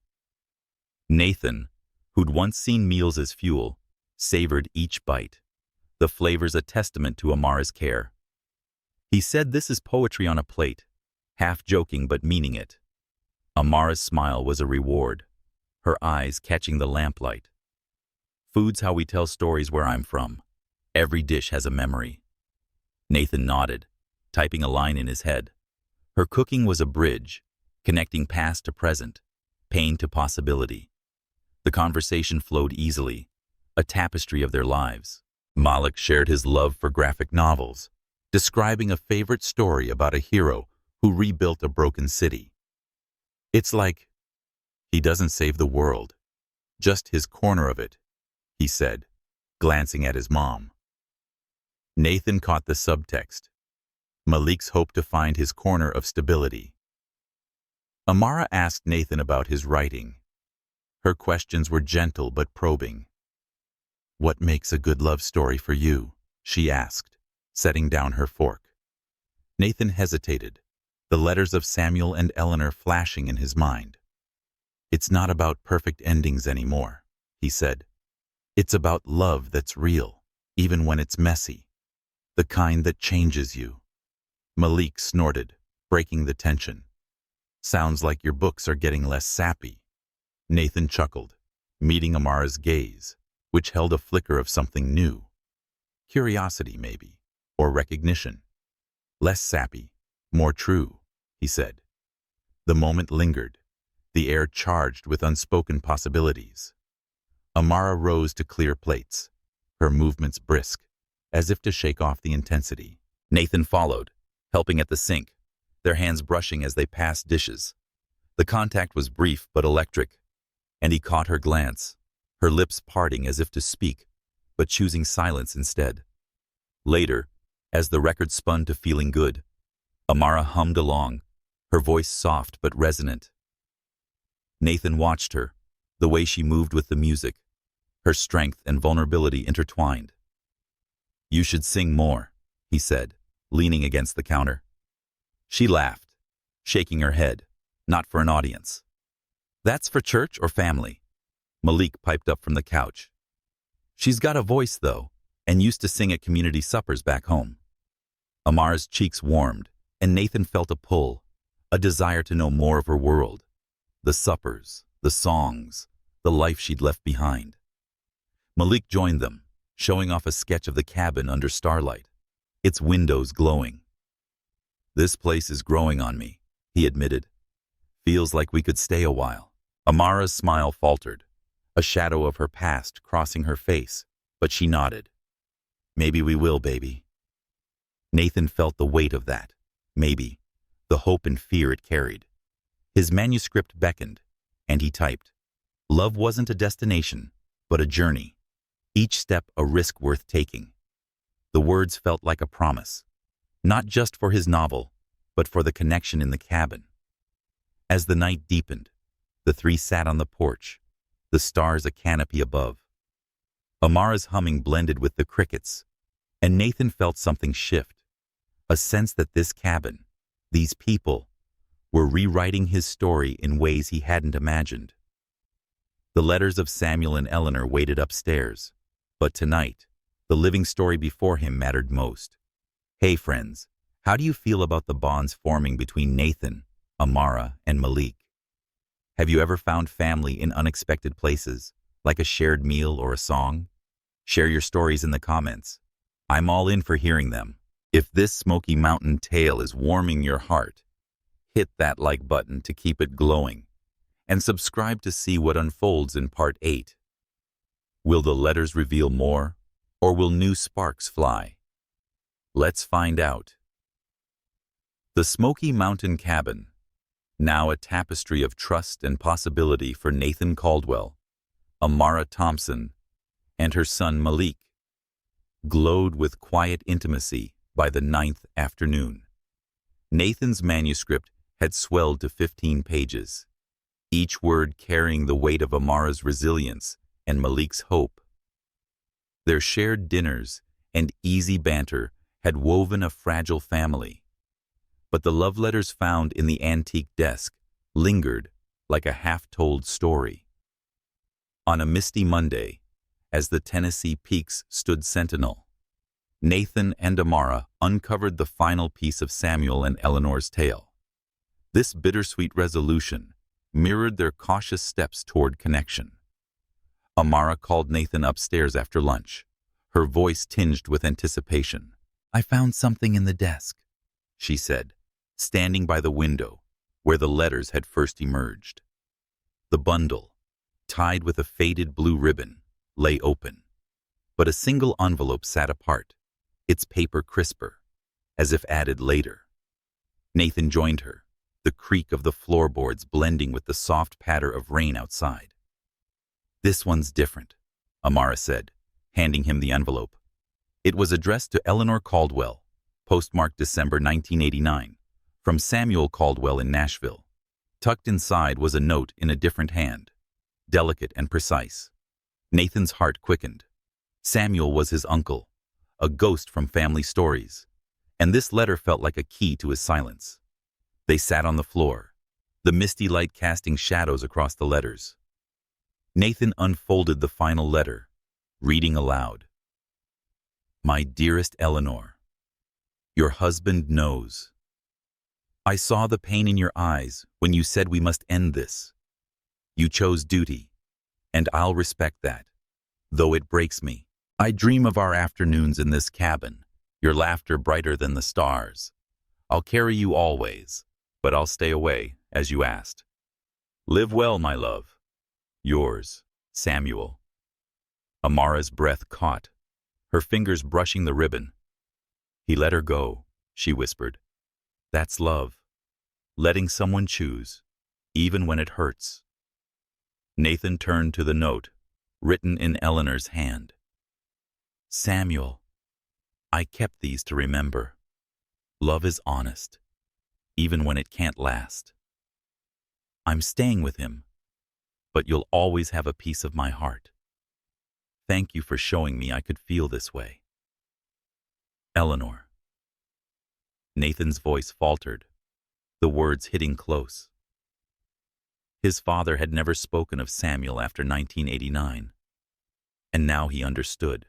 Nathan, who'd once seen meals as fuel, savored each bite, the flavors a testament to Amara's care. He said, "This is poetry on a plate," half joking but meaning it. Amara's smile was a reward, her eyes catching the lamplight. "Food's how we tell stories where I'm from. Every dish has a memory." Nathan nodded, typing a line in his head. Her cooking was a bridge, connecting past to present, pain to possibility. The conversation flowed easily, a tapestry of their lives. Malik shared his love for graphic novels, describing a favorite story about a hero who rebuilt a broken city. "It's like he doesn't save the world, just his corner of it," he said, glancing at his mom. Nathan caught the subtext. Malik's hope to find his corner of stability. Amara asked Nathan about his writing. Her questions were gentle but probing. "What makes a good love story for you?" she asked, setting down her fork. Nathan hesitated, the letters of Samuel and Eleanor flashing in his mind. "It's not about perfect endings anymore," he said. "It's about love that's real, even when it's messy. The kind that changes you." Malik snorted, breaking the tension. "Sounds like your books are getting less sappy." Nathan chuckled, meeting Amara's gaze, which held a flicker of something new. Curiosity, maybe, or recognition. Less sappy, more true, he said. The moment lingered, the air charged with unspoken possibilities. Amara rose to clear plates, her movements brisk, as if to shake off the intensity. Nathan followed, helping at the sink, their hands brushing as they passed dishes. The contact was brief but electric, and he caught her glance, her lips parting as if to speak, but choosing silence instead. Later, as the record spun to Feeling Good, Amara hummed along, her voice soft but resonant. Nathan watched her, the way she moved with the music, her strength and vulnerability intertwined. "You should sing more," he said, leaning against the counter. She laughed, shaking her head, not for an audience. "That's for church or family?" Malik piped up from the couch. "She's got a voice, though, and used to sing at community suppers back home." Amara's cheeks warmed, and Nathan felt a pull, a desire to know more of her world. The suppers, the songs, the life she'd left behind. Malik joined them, showing off a sketch of the cabin under starlight, its windows glowing. "This place is growing on me," he admitted. "Feels like we could stay a while." Amara's smile faltered, a shadow of her past crossing her face, but she nodded. "Maybe we will, baby." Nathan felt the weight of that, maybe, the hope and fear it carried. His manuscript beckoned, and he typed. Love wasn't a destination, but a journey, each step a risk worth taking. The words felt like a promise, not just for his novel, but for the connection in the cabin. As the night deepened, the three sat on the porch, the stars a canopy above. Amara's humming blended with the crickets, and Nathan felt something shift, a sense that this cabin, these people, were rewriting his story in ways he hadn't imagined. The letters of Samuel and Eleanor waited upstairs, but tonight, the living story before him mattered most. "Hey friends, how do you feel about the bonds forming between Nathan, Amara, and Malik? Have you ever found family in unexpected places, like a shared meal or a song? Share your stories in the comments. I'm all in for hearing them. If this Smoky Mountain tale is warming your heart, hit that like button to keep it glowing, and subscribe to see what unfolds in Part 8. Will the letters reveal more, or will new sparks fly? Let's find out. The Smoky Mountain Cabin, now a tapestry of trust and possibility for Nathan Caldwell, Amara Thompson, and her son Malik, glowed with quiet intimacy by the 9th afternoon. Nathan's manuscript had swelled to 15 pages, each word carrying the weight of Amara's resilience and Malik's hope. Their shared dinners and easy banter had woven a fragile family, but the love letters found in the antique desk lingered like a half-told story. On a misty Monday, as the Tennessee peaks stood sentinel, Nathan and Amara uncovered the final piece of Samuel and Eleanor's tale. This bittersweet resolution mirrored their cautious steps toward connection. Amara called Nathan upstairs after lunch, her voice tinged with anticipation. "I found something in the desk," she said, standing by the window where the letters had first emerged. The bundle, tied with a faded blue ribbon, lay open, but a single envelope sat apart, its paper crisper, as if added later. Nathan joined her, the creak of the floorboards blending with the soft patter of rain outside. "This one's different," Amara said, handing him the envelope. It was addressed to Eleanor Caldwell, postmarked December 1989, from Samuel Caldwell in Nashville. Tucked inside was a note in a different hand, delicate and precise. Nathan's heart quickened. Samuel was his uncle, a ghost from family stories, and this letter felt like a key to his silence. They sat on the floor, the misty light casting shadows across the letters. Nathan unfolded the final letter, reading aloud. "My dearest Eleanor, your husband knows. I saw the pain in your eyes when you said we must end this. You chose duty, and I'll respect that. though it breaks me. I dream of our afternoons in this cabin, your laughter brighter than the stars. I'll carry you always, but I'll stay away, as you asked. Live well, my love. Yours, Samuel. Amara's breath caught, her fingers brushing the ribbon. He let her go, she whispered. That's love. Letting someone choose, even when it hurts. Nathan turned to the note, written in Eleanor's hand. Samuel, I kept these to remember. Love is honest, even when it can't last. I'm staying with him, but you'll always have a piece of my heart. Thank you for showing me I could feel this way. Eleanor. Nathan's voice faltered, the words hitting close. His father had never spoken of Samuel after 1989, and now he understood.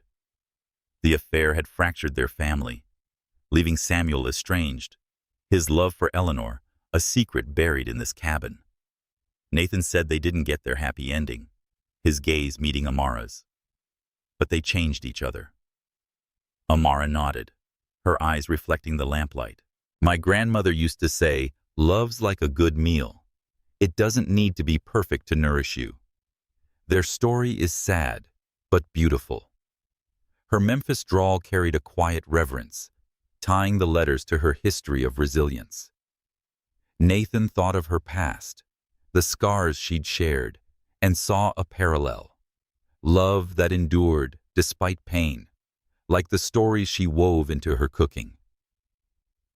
The affair had fractured their family, leaving Samuel estranged, his love for Eleanor a secret buried in this cabin. Nathan said they didn't get their happy ending, his gaze meeting Amara's. But they changed each other. Amara nodded, her eyes reflecting the lamplight. My grandmother used to say, love's like a good meal. It doesn't need to be perfect to nourish you. Their story is sad, but beautiful. Her Memphis drawl carried a quiet reverence, tying the letters to her history of resilience. Nathan thought of her past, the scars she'd shared, and saw a parallel. Love that endured despite pain, like the stories she wove into her cooking.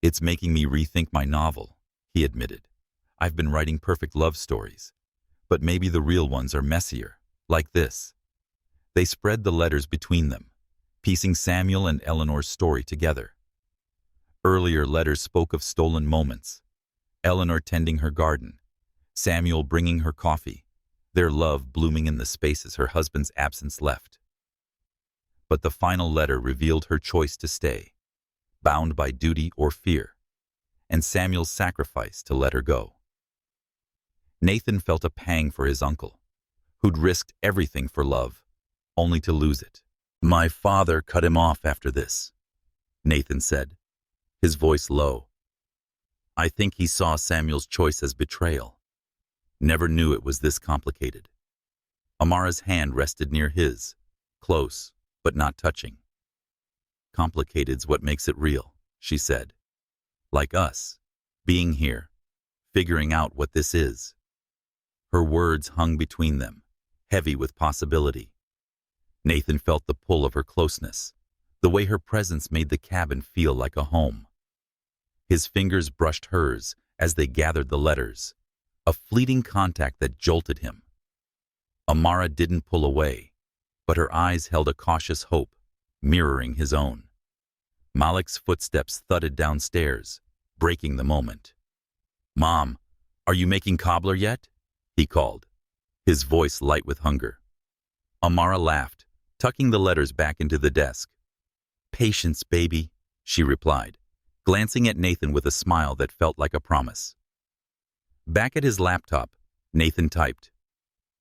It's making me rethink my novel, he admitted. I've been writing perfect love stories, but maybe the real ones are messier, like this. They spread the letters between them, piecing Samuel and Eleanor's story together. Earlier letters spoke of stolen moments, Eleanor tending her garden, Samuel bringing her coffee, their love blooming in the spaces her husband's absence left. But the final letter revealed her choice to stay, bound by duty or fear, and Samuel's sacrifice to let her go. Nathan felt a pang for his uncle, who'd risked everything for love, only to lose it. My father cut him off after this, Nathan said, his voice low. I think he saw Samuel's choice as betrayal. Never knew it was this complicated. Amara's hand rested near his, close, but not touching. Complicated's what makes it real, she said. Like us, being here, figuring out what this is. Her words hung between them, heavy with possibility. Nathan felt the pull of her closeness, the way her presence made the cabin feel like a home. His fingers brushed hers as they gathered the letters, a fleeting contact that jolted him. Amara didn't pull away, but her eyes held a cautious hope, mirroring his own. Malik's footsteps thudded downstairs, breaking the moment. Mom, are you making cobbler yet? He called, his voice light with hunger. Amara laughed, tucking the letters back into the desk. Patience, baby, she replied, glancing at Nathan with a smile that felt like a promise. Back at his laptop, Nathan typed,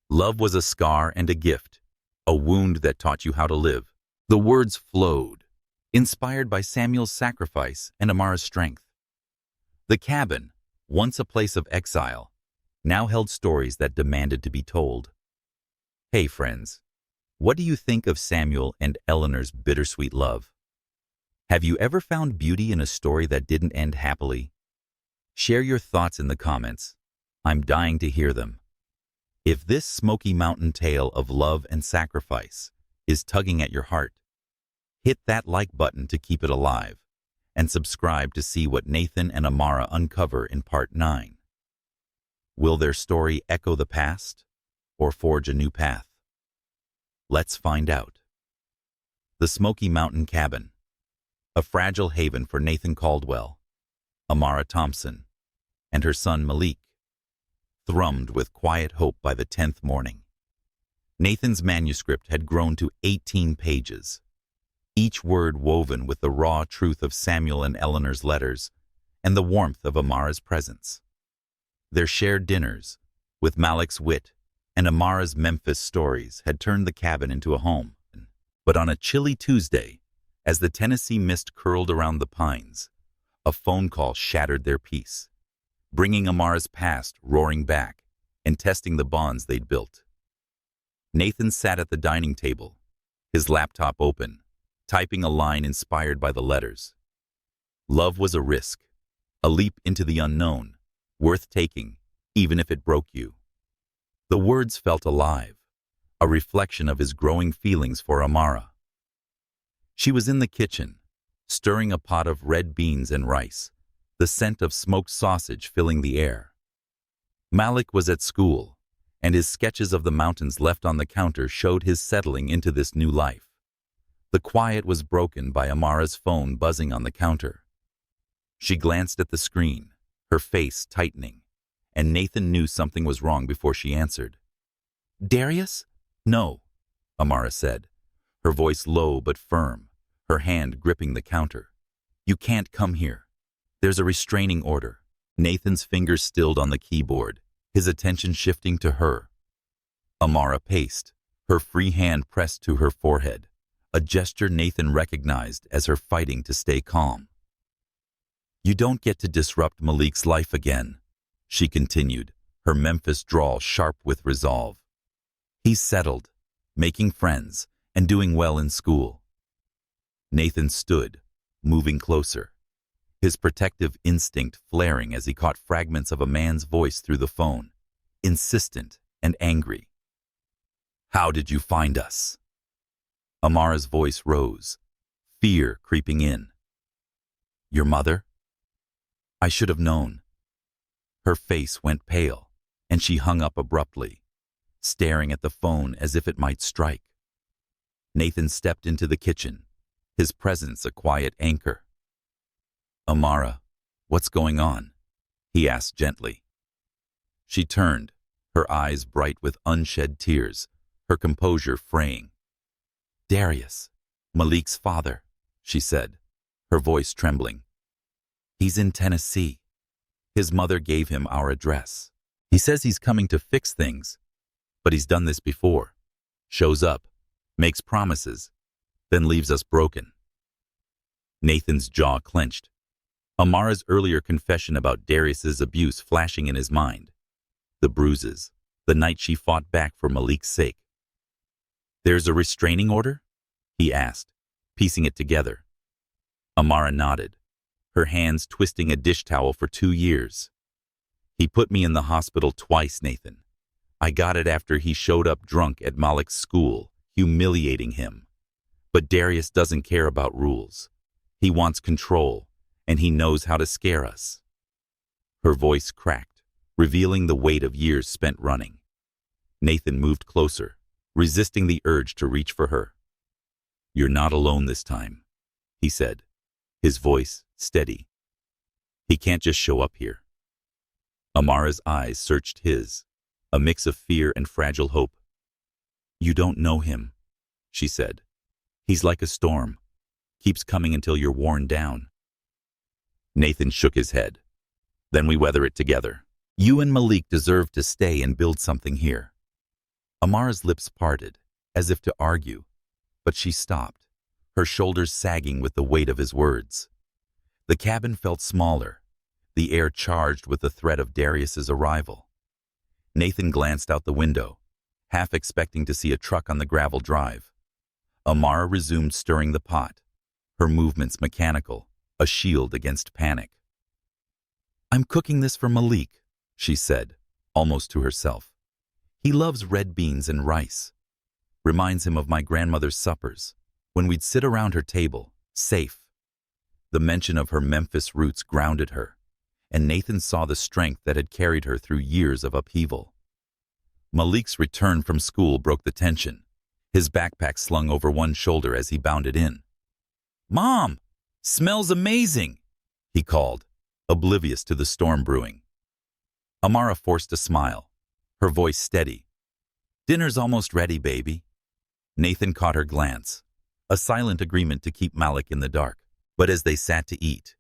Love was a scar and a gift, a wound that taught you how to live. The words flowed, inspired by Samuel's sacrifice and Amara's strength. The cabin, once a place of exile, now held stories that demanded to be told. Hey friends, what do you think of Samuel and Eleanor's bittersweet love? Have you ever found beauty in a story that didn't end happily? Share your thoughts in the comments. I'm dying to hear them. If this Smoky Mountain tale of love and sacrifice is tugging at your heart, hit that like button to keep it alive, and subscribe to see what Nathan and Amara uncover in Part 9. Will their story echo the past, or forge a new path? Let's find out. The Smoky Mountain Cabin, a fragile haven for Nathan Caldwell, Amara Thompson, and her son Malik, thrummed with quiet hope by the 10th morning. Nathan's manuscript had grown to 18 pages, each word woven with the raw truth of Samuel and Eleanor's letters and the warmth of Amara's presence. Their shared dinners, with Malik's wit and Amara's Memphis stories, had turned the cabin into a home. But on a chilly Tuesday, as the Tennessee mist curled around the pines, a phone call shattered their peace, bringing Amara's past roaring back and testing the bonds they'd built. Nathan sat at the dining table, his laptop open, typing a line inspired by the letters. Love was a risk, a leap into the unknown, worth taking, even if it broke you. The words felt alive, a reflection of his growing feelings for Amara. She was in the kitchen, stirring a pot of red beans and rice, the scent of smoked sausage filling the air. Malik was at school, and his sketches of the mountains left on the counter showed his settling into this new life. The quiet was broken by Amara's phone buzzing on the counter. She glanced at the screen, her face tightening, and Nathan knew something was wrong before she answered. "Darius?" "No," Amara said, her voice low but firm, her hand gripping the counter. "You can't come here. There's a restraining order." Nathan's fingers stilled on the keyboard, his attention shifting to her. Amara paced, her free hand pressed to her forehead, a gesture Nathan recognized as her fighting to stay calm. "You don't get to disrupt Malik's life again," she continued, her Memphis drawl sharp with resolve. "He's settled, making friends, and doing well in school." Nathan stood, moving closer, his protective instinct flaring as he caught fragments of a man's voice through the phone, insistent and angry. "How did you find us?" Amara's voice rose, fear creeping in. "Your mother?" "I should have known." Her face went pale, and she hung up abruptly, staring at the phone as if it might strike. Nathan stepped into the kitchen, his presence a quiet anchor. "Amara, what's going on?" he asked gently. She turned, her eyes bright with unshed tears, her composure fraying. "Darius, Malik's father," she said, her voice trembling. "He's in Tennessee. His mother gave him our address. He says he's coming to fix things, but he's done this before. Shows up, makes promises, then leaves us broken." Nathan's jaw clenched, Amara's earlier confession about Darius's abuse flashing in his mind. The bruises, the night she fought back for Malik's sake. "There's a restraining order?" he asked, piecing it together. Amara nodded, her hands twisting a dish towel for 2 years. "He put me in the hospital twice, Nathan. I got it after he showed up drunk at Malik's school, humiliating him. But Darius doesn't care about rules. He wants control, and he knows how to scare us." Her voice cracked, revealing the weight of years spent running. Nathan moved closer, resisting the urge to reach for her. "You're not alone this time," he said, his voice steady. "He can't just show up here." Amara's eyes searched his, a mix of fear and fragile hope. "You don't know him," she said. "He's like a storm, keeps coming until you're worn down." Nathan shook his head. "Then we weather it together. You and Malik deserve to stay and build something here." Amara's lips parted, as if to argue, but she stopped, her shoulders sagging with the weight of his words. The cabin felt smaller, the air charged with the threat of Darius's arrival. Nathan glanced out the window, half expecting to see a truck on the gravel drive. Amara resumed stirring the pot, her movements mechanical, a shield against panic. "I'm cooking this for Malik," she said, almost to herself. "He loves red beans and rice. Reminds him of my grandmother's suppers, when we'd sit around her table, safe." The mention of her Memphis roots grounded her, and Nathan saw the strength that had carried her through years of upheaval. Malik's return from school broke the tension, his backpack slung over one shoulder as he bounded in. "Mom, smells amazing," he called, oblivious to the storm brewing. Amara forced a smile, her voice steady. "Dinner's almost ready, baby." Nathan caught her glance, a silent agreement to keep Malik in the dark. But as they sat to eat,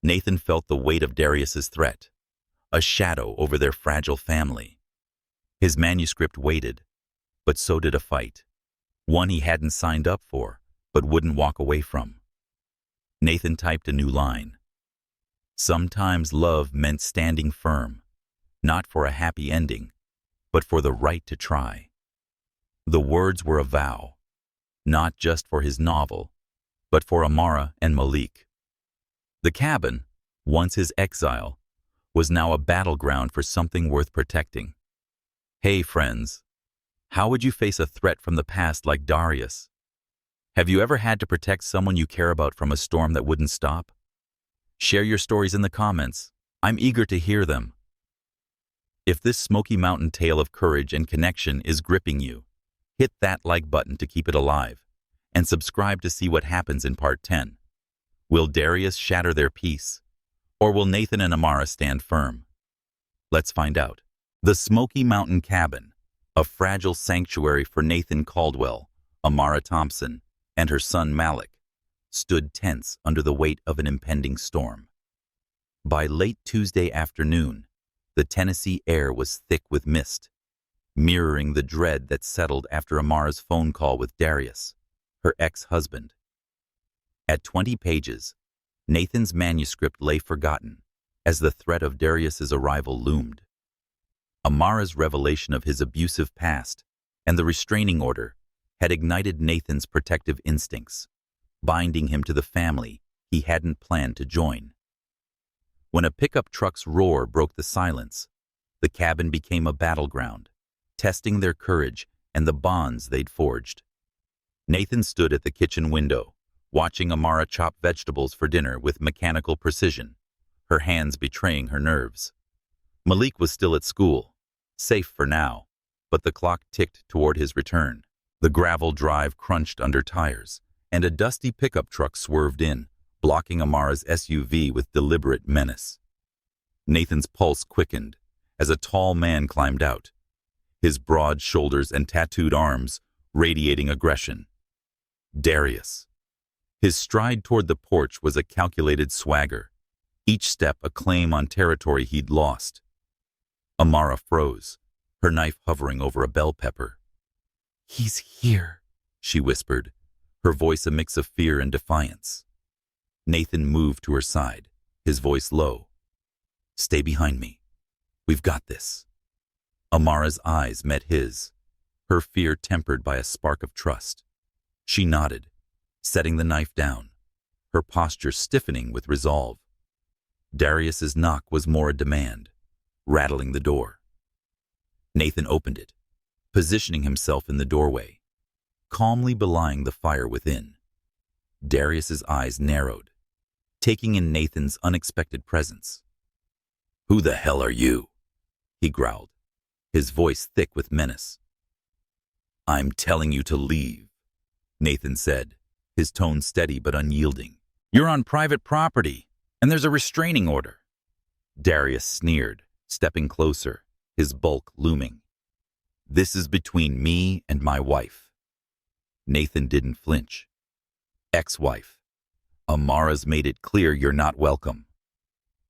Nathan felt the weight of Darius's threat, a shadow over their fragile family. His manuscript waited, but so did a fight. one he hadn't signed up for, but wouldn't walk away from. Nathan typed a new line. Sometimes love meant standing firm, not for a happy ending, but for the right to try. The words were a vow, not just for his novel, but for Amara and Malik. The cabin, once his exile, was now a battleground for something worth protecting. Hey friends, how would you face a threat from the past like Darius? Have you ever had to protect someone you care about from a storm that wouldn't stop? Share your stories in the comments. I'm eager to hear them. If this Smoky Mountain tale of courage and connection is gripping you, hit that like button to keep it alive, and subscribe to see what happens in part 10. Will Darius shatter their peace, or will Nathan and Amara stand firm? Let's find out. The Smoky Mountain cabin, a fragile sanctuary for Nathan Caldwell, Amara Thompson, and her son Malik, stood tense under the weight of an impending storm. By late Tuesday afternoon, the Tennessee air was thick with mist, mirroring the dread that settled after Amara's phone call with Darius, her ex-husband. At 20 pages, Nathan's manuscript lay forgotten as the threat of Darius's arrival loomed. Amara's revelation of his abusive past and the restraining order had ignited Nathan's protective instincts, binding him to the family he hadn't planned to join. When a pickup truck's roar broke the silence, the cabin became a battleground, testing their courage and the bonds they'd forged. Nathan stood at the kitchen window, watching Amara chop vegetables for dinner with mechanical precision, her hands betraying her nerves. Malik was still at school, safe for now, but the clock ticked toward his return. The gravel drive crunched under tires, and a dusty pickup truck swerved in, blocking Amara's SUV with deliberate menace. Nathan's pulse quickened as a tall man climbed out, his broad shoulders and tattooed arms radiating aggression. Darius. His stride toward the porch was a calculated swagger, each step a claim on territory he'd lost. Amara froze, her knife hovering over a bell pepper. "He's here," she whispered, her voice a mix of fear and defiance. Nathan moved to her side, his voice low. "Stay behind me. We've got this." Amara's eyes met his, her fear tempered by a spark of trust. She nodded, setting the knife down, her posture stiffening with resolve. Darius's knock was more a demand, rattling the door. Nathan opened it, positioning himself in the doorway, calmly belying the fire within. Darius's eyes narrowed, taking in Nathan's unexpected presence. "Who the hell are you?" he growled, his voice thick with menace. "I'm telling you to leave," Nathan said, his tone steady but unyielding. "You're on private property, and there's a restraining order." Darius sneered, stepping closer, his bulk looming. "This is between me and my wife." Nathan didn't flinch. "Ex-wife. Amara's made it clear you're not welcome."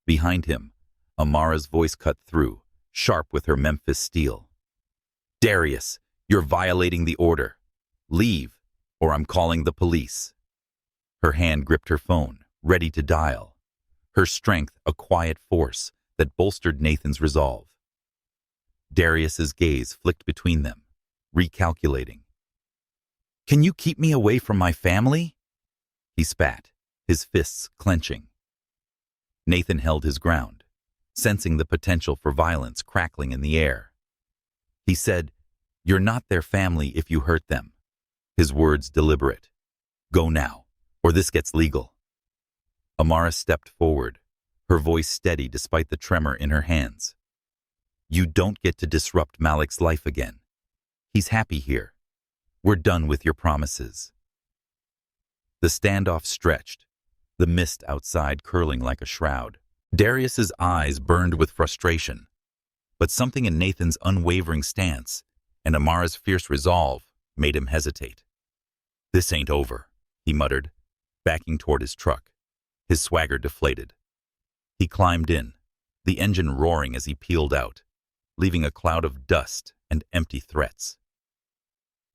Behind him, Amara's voice cut through, sharp with her Memphis steel. "Darius, you're violating the order. Leave, or I'm calling the police." Her hand gripped her phone, ready to dial, her strength a quiet force that bolstered Nathan's resolve. Darius's gaze flicked between them, recalculating. "Can you keep me away from my family?" He spat, his fists clenching. Nathan held his ground, sensing the potential for violence crackling in the air. He said, "You're not their family if you hurt them." His words deliberate. "Go now, or this gets legal." Amara stepped forward, her voice steady despite the tremor in her hands. "You don't get to disrupt Malik's life again. He's happy here. We're done with your promises." The standoff stretched, the mist outside curling like a shroud. Darius's eyes burned with frustration, but something in Nathan's unwavering stance and Amara's fierce resolve made him hesitate. "This ain't over," he muttered, backing toward his truck, his swagger deflated. He climbed in, the engine roaring as he peeled out, leaving a cloud of dust and empty threats.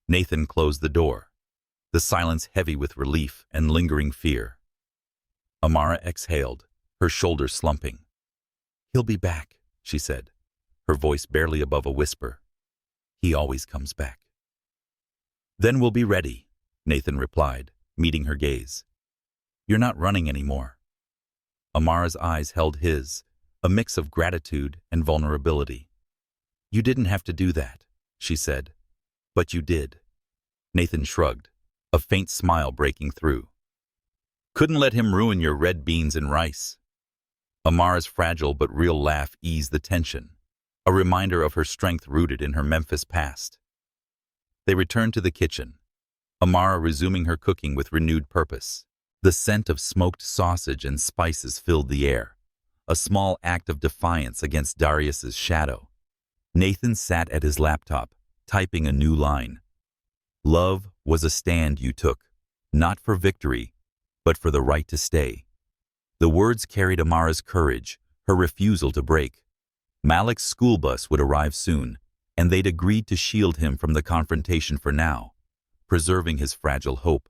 Nathan closed the door, the silence heavy with relief and lingering fear. Amara exhaled, her shoulders slumping. "He'll be back," she said, her voice barely above a whisper. "He always comes back." "Then we'll be ready," Nathan replied, meeting her gaze. "You're not running anymore." Amara's eyes held his, a mix of gratitude and vulnerability. "You didn't have to do that," she said. "But you did." Nathan shrugged, a faint smile breaking through. "Couldn't let him ruin your red beans and rice." Amara's fragile but real laugh eased the tension, a reminder of her strength rooted in her Memphis past. They returned to the kitchen, Amara resuming her cooking with renewed purpose. The scent of smoked sausage and spices filled the air, a small act of defiance against Darius's shadow. Nathan sat at his laptop, typing a new line. "Love was a stand you took, not for victory, but for the right to stay." The words carried Amara's courage, her refusal to break. Malik's school bus would arrive soon, and they'd agreed to shield him from the confrontation for now, preserving his fragile hope.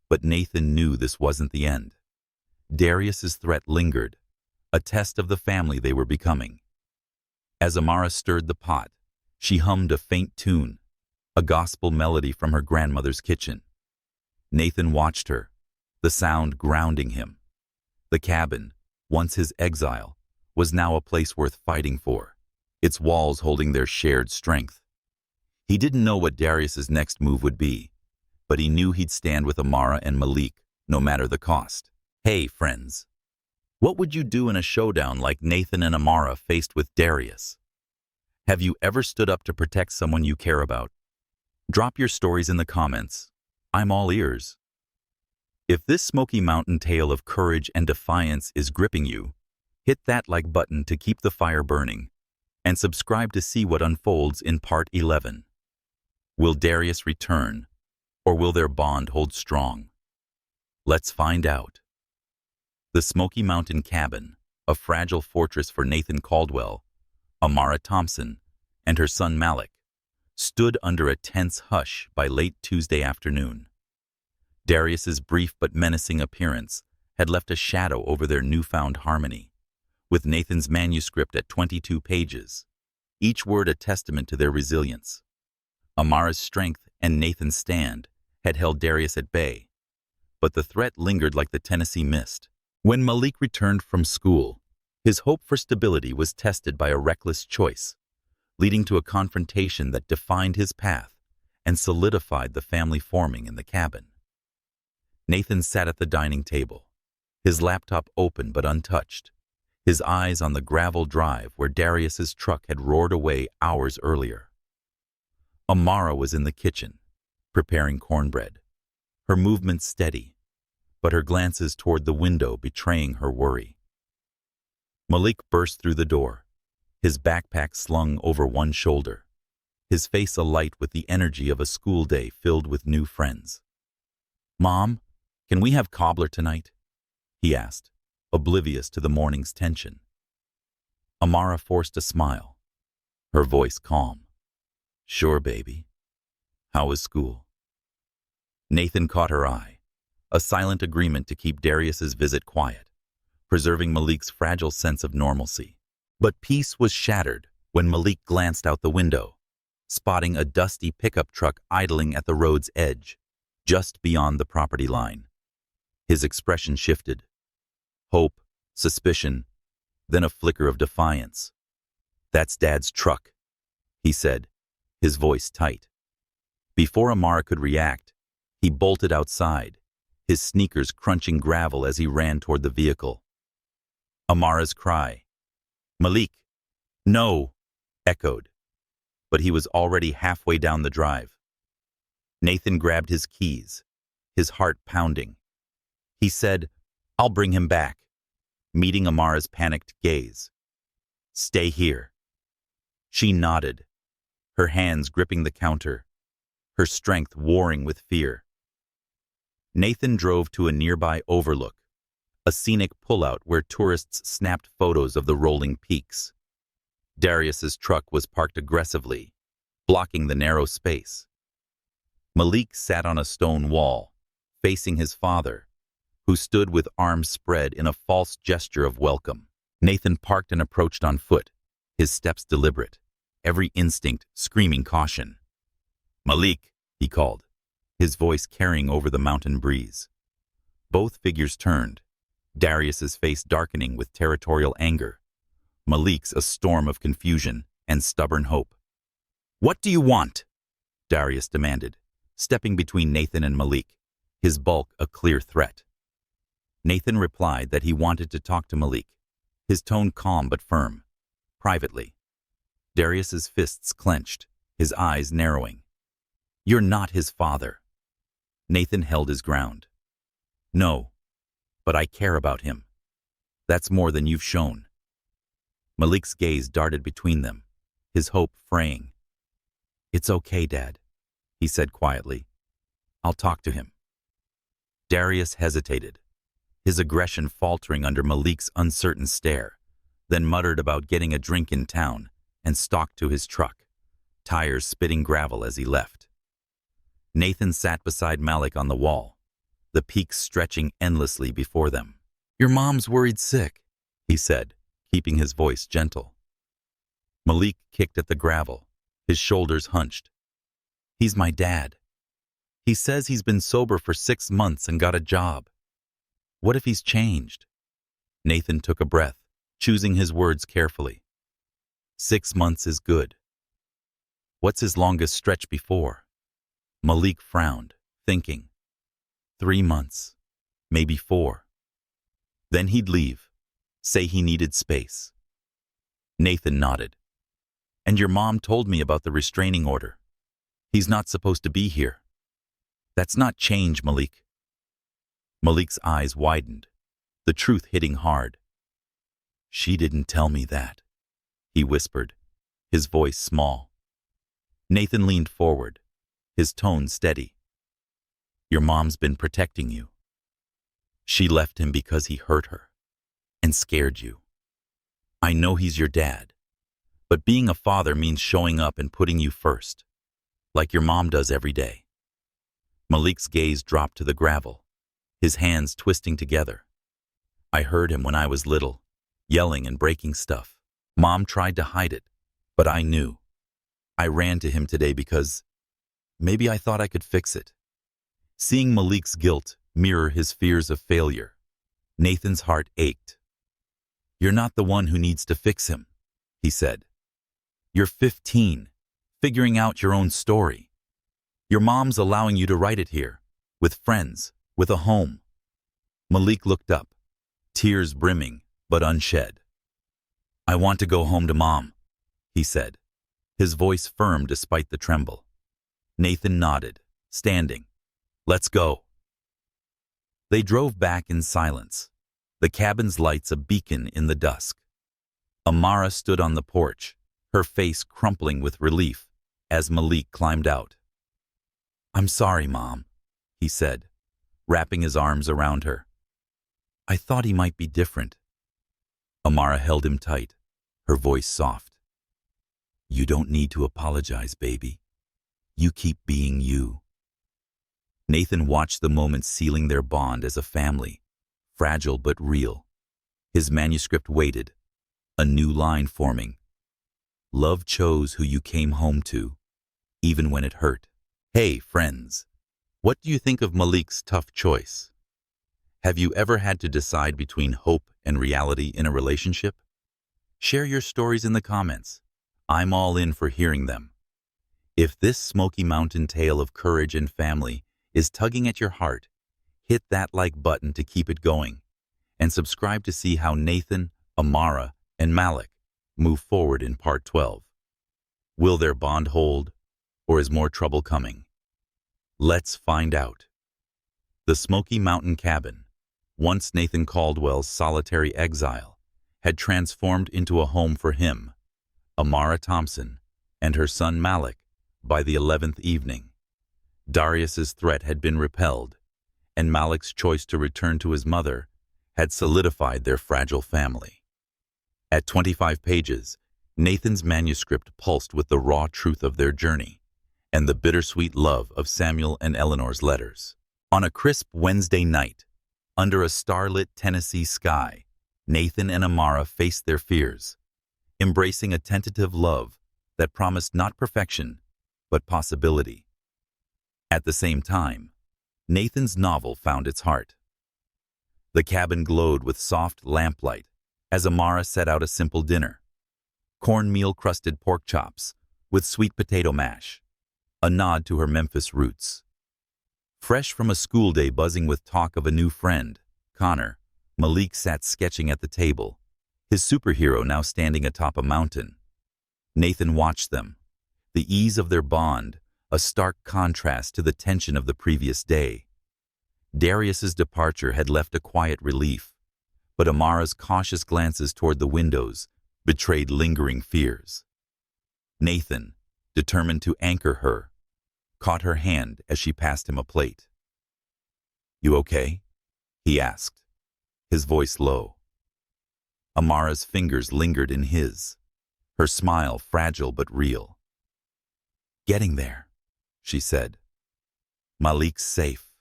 But Nathan knew this wasn't the end. Darius's threat lingered, a test of the family they were becoming. As Amara stirred the pot, she hummed a faint tune, a gospel melody from her grandmother's kitchen. Nathan watched her, the sound grounding him. The cabin, once his exile, was now a place worth fighting for, its walls holding their shared strength. He didn't know what Darius's next move would be, but he knew he'd stand with Amara and Malik, no matter the cost. Hey, friends. What would you do in a showdown like Nathan and Amara faced with Darius? Have you ever stood up to protect someone you care about? Drop your stories in the comments. I'm all ears. If this Smoky Mountain tale of courage and defiance is gripping you, hit that like button to keep the fire burning, and subscribe to see what unfolds in Part 11. Will Darius return, or will their bond hold strong? Let's find out. The Smoky Mountain cabin, a fragile fortress for Nathan Caldwell, Amara Thompson, and her son Malik, stood under a tense hush by late Tuesday afternoon. Darius's brief but menacing appearance had left a shadow over their newfound harmony, with Nathan's manuscript at 22 pages, each word a testament to their resilience. Amara's strength and Nathan's stand had held Darius at bay, but the threat lingered like the Tennessee mist. When Malik returned from school, his hope for stability was tested by a reckless choice, leading to a confrontation that defined his path and solidified the family forming in the cabin. Nathan sat at the dining table, his laptop open but untouched, his eyes on the gravel drive where Darius's truck had roared away hours earlier. Amara was in the kitchen, preparing cornbread, her movements steady, but her glances toward the window betraying her worry. Malik burst through the door, his backpack slung over one shoulder, his face alight with the energy of a school day filled with new friends. "Mom, can we have cobbler tonight?" he asked, oblivious to the morning's tension. Amara forced a smile, her voice calm. "Sure, baby. How was school?" Nathan caught her eye, a silent agreement to keep Darius's visit quiet, preserving Malik's fragile sense of normalcy. But peace was shattered when Malik glanced out the window, spotting a dusty pickup truck idling at the road's edge, just beyond the property line. His expression shifted. Hope, suspicion, then a flicker of defiance. "That's Dad's truck," he said, his voice tight. Before Amara could react, he bolted outside, his sneakers crunching gravel as he ran toward the vehicle. Amara's cry, "Malik, no," echoed, but he was already halfway down the drive. Nathan grabbed his keys, his heart pounding. He said, "I'll bring him back," meeting Amara's panicked gaze. "Stay here." She nodded, her hands gripping the counter, her strength warring with fear. Nathan drove to a nearby overlook, a scenic pullout where tourists snapped photos of the rolling peaks. Darius's truck was parked aggressively, blocking the narrow space. Malik sat on a stone wall, facing his father, who stood with arms spread in a false gesture of welcome. Nathan parked and approached on foot, his steps deliberate, every instinct screaming caution. "Malik," he called, his voice carrying over the mountain breeze. Both figures turned, Darius's face darkening with territorial anger, Malik's a storm of confusion and stubborn hope. "What do you want?" Darius demanded, stepping between Nathan and Malik, his bulk a clear threat. Nathan replied that he wanted to talk to Malik, his tone calm but firm, privately. Darius's fists clenched, his eyes narrowing. "You're not his father." Nathan held his ground. "No, but I care about him. That's more than you've shown." Malik's gaze darted between them, his hope fraying. "It's okay, Dad," he said quietly. "I'll talk to him." Darius hesitated, his aggression faltering under Malik's uncertain stare, then muttered about getting a drink in town and stalked to his truck, tires spitting gravel as he left. Nathan sat beside Malik on the wall, the peaks stretching endlessly before them. "Your mom's worried sick," he said, keeping his voice gentle. Malik kicked at the gravel, his shoulders hunched. "He's my dad. He says he's been sober for 6 months and got a job. What if he's changed?" Nathan took a breath, choosing his words carefully. 6 months is good. What's his longest stretch before? Malik frowned, thinking. 3 months, maybe 4. Then he'd leave, say he needed space. Nathan nodded. "And your mom told me about the restraining order. He's not supposed to be here. That's not change, Malik." Malik's eyes widened, the truth hitting hard. "She didn't tell me that," he whispered, his voice small. Nathan leaned forward, his tone steady. "Your mom's been protecting you. She left him because he hurt her and scared you. I know he's your dad, but being a father means showing up and putting you first, like your mom does every day." Malik's gaze dropped to the gravel, his hands twisting together. "I heard him when I was little, yelling and breaking stuff. Mom tried to hide it, but I knew. I ran to him today because maybe I thought I could fix it." Seeing Malik's guilt mirror his fears of failure, Nathan's heart ached. "You're not the one who needs to fix him," he said. "You're 15, figuring out your own story. Your mom's allowing you to write it here, with friends, with a home." Malik looked up, tears brimming but unshed. "I want to go home to Mom," he said, his voice firm despite the tremble. Nathan nodded, standing. "Let's go." They drove back in silence, the cabin's lights a beacon in the dusk. Amara stood on the porch, her face crumpling with relief as Malik climbed out. "I'm sorry, Mom," he said, wrapping his arms around her. "I thought he might be different." Amara held him tight, her voice soft. "You don't need to apologize, baby. You keep being you." Nathan watched the moments sealing their bond as a family, fragile but real. His manuscript waited, a new line forming. "Love chose who you came home to, even when it hurt." Hey, friends, what do you think of Malik's tough choice? Have you ever had to decide between hope and reality in a relationship? Share your stories in the comments. I'm all in for hearing them. If this Smoky Mountain tale of courage and family is tugging at your heart, hit that like button to keep it going, and subscribe to see how Nathan, Amara, and Malik move forward in Part 12. Will their bond hold, or is more trouble coming? Let's find out. The Smoky Mountain cabin, once Nathan Caldwell's solitary exile, had transformed into a home for him, Amara Thompson, and her son Malik by the 11th evening. Darius's threat had been repelled, and Malik's choice to return to his mother had solidified their fragile family. At 25 pages, Nathan's manuscript pulsed with the raw truth of their journey, and the bittersweet love of Samuel and Eleanor's letters. On a crisp Wednesday night, under a starlit Tennessee sky, Nathan and Amara faced their fears, embracing a tentative love that promised not perfection, but possibility. At the same time, Nathan's novel found its heart. The cabin glowed with soft lamplight as Amara set out a simple dinner: cornmeal-crusted pork chops with sweet potato mash, a nod to her Memphis roots. Fresh from a school day buzzing with talk of a new friend, Connor, Malik sat sketching at the table, his superhero now standing atop a mountain. Nathan watched them, the ease of their bond a stark contrast to the tension of the previous day. Darius's departure had left a quiet relief, but Amara's cautious glances toward the windows betrayed lingering fears. Nathan, determined to anchor her, caught her hand as she passed him a plate. "You okay?" he asked, his voice low. Amara's fingers lingered in his, her smile fragile but real. "Getting there," she said. "Malik's safe,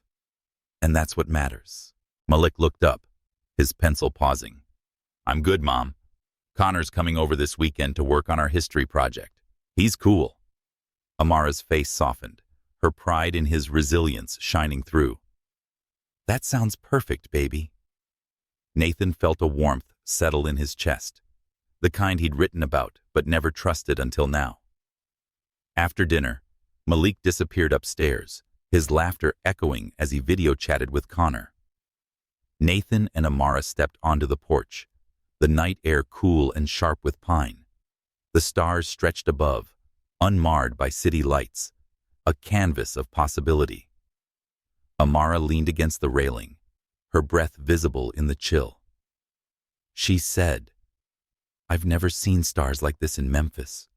and that's what matters." Malik looked up, his pencil pausing. "I'm good, Mom. Connor's coming over this weekend to work on our history project. He's cool." Amara's face softened, her pride in his resilience shining through. "That sounds perfect, baby." Nathan felt a warmth settle in his chest, the kind he'd written about but never trusted until now. After dinner, Malik disappeared upstairs, his laughter echoing as he video chatted with Connor. Nathan and Amara stepped onto the porch, the night air cool and sharp with pine. The stars stretched above, unmarred by city lights, a canvas of possibility. Amara leaned against the railing, her breath visible in the chill. She said, "I've never seen stars like this in Memphis."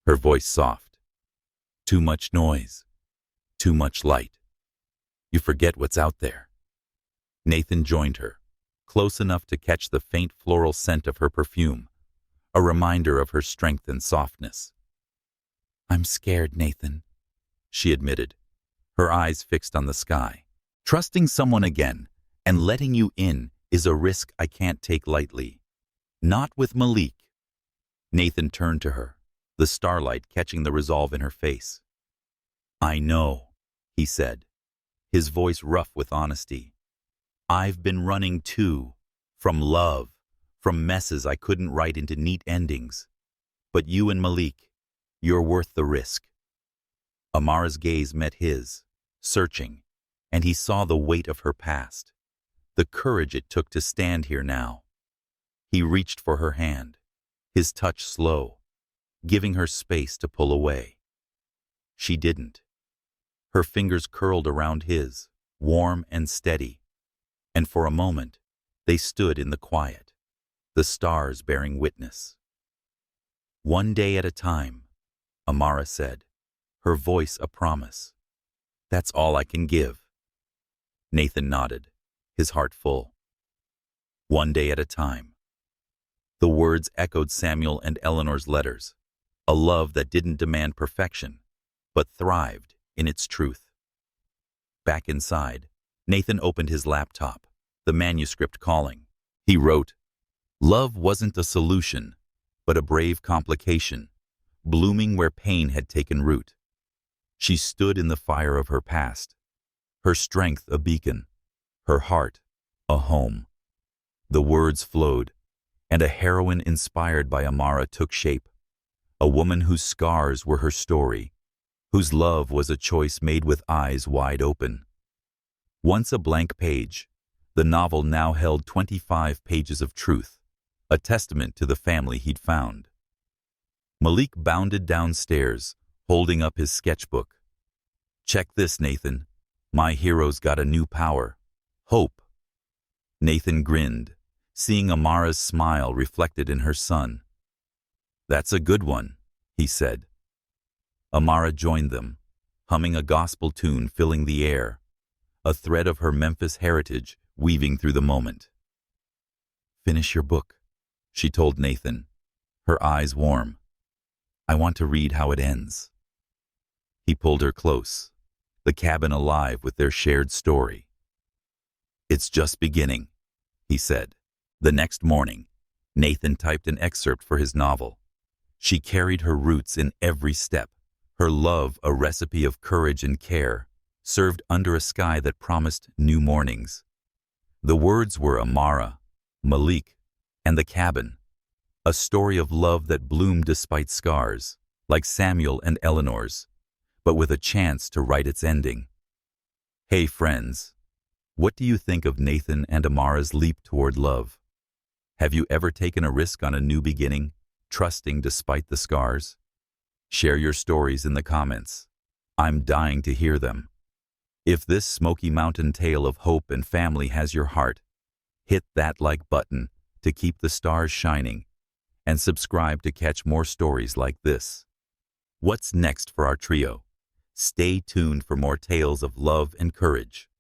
Her voice soft. "Too much noise, too much light. You forget what's out there." Nathan joined her, close enough to catch the faint floral scent of her perfume, a reminder of her strength and softness. "I'm scared, Nathan," she admitted, her eyes fixed on the sky. "Trusting someone again and letting you in is a risk I can't take lightly. Not with Malik." Nathan turned to her, the starlight catching the resolve in her face. "I know," he said, his voice rough with honesty. "I've been running too, from love, from messes I couldn't write into neat endings. But you and Malik, you're worth the risk." Amara's gaze met his, searching, and he saw the weight of her past, the courage it took to stand here now. He reached for her hand, his touch slow, giving her space to pull away. She didn't. Her fingers curled around his, warm and steady, and for a moment they stood in the quiet, the stars bearing witness. "One day at a time," Amara said, her voice a promise. "That's all I can give." Nathan nodded, his heart full. One day at a time. The words echoed Samuel and Eleanor's letters, a love that didn't demand perfection, but thrived in its truth. Back inside, Nathan opened his laptop, the manuscript calling. He wrote, "Love wasn't a solution, but a brave complication, blooming where pain had taken root." She stood in the fire of her past, her strength a beacon, her heart a home. The words flowed, and a heroine inspired by Amara took shape, a woman whose scars were her story, whose love was a choice made with eyes wide open. Once a blank page, the novel now held 25 pages of truth, a testament to the family he'd found. Malik bounded downstairs, holding up his sketchbook. "Check this, Nathan. My hero's got a new power. Hope." Nathan grinned, seeing Amara's smile reflected in her son. "That's a good one," he said. Amara joined them, humming a gospel tune filling the air, a thread of her Memphis heritage weaving through the moment. "Finish your book," she told Nathan, her eyes warm. "I want to read how it ends." He pulled her close, the cabin alive with their shared story. "It's just beginning," he said. The next morning, Nathan typed an excerpt for his novel. She carried her roots in every step, her love a recipe of courage and care, served under a sky that promised new mornings. The words were Amara, Malik, and the cabin, a story of love that bloomed despite scars, like Samuel and Eleanor's, but with a chance to write its ending. Hey friends, what do you think of Nathan and Amara's leap toward love? Have you ever taken a risk on a new beginning, trusting despite the scars? Share your stories in the comments. I'm dying to hear them. If this Smoky Mountain tale of hope and family has your heart, hit that like button to keep the stars shining, and subscribe to catch more stories like this. What's next for our trio? Stay tuned for more tales of love and courage.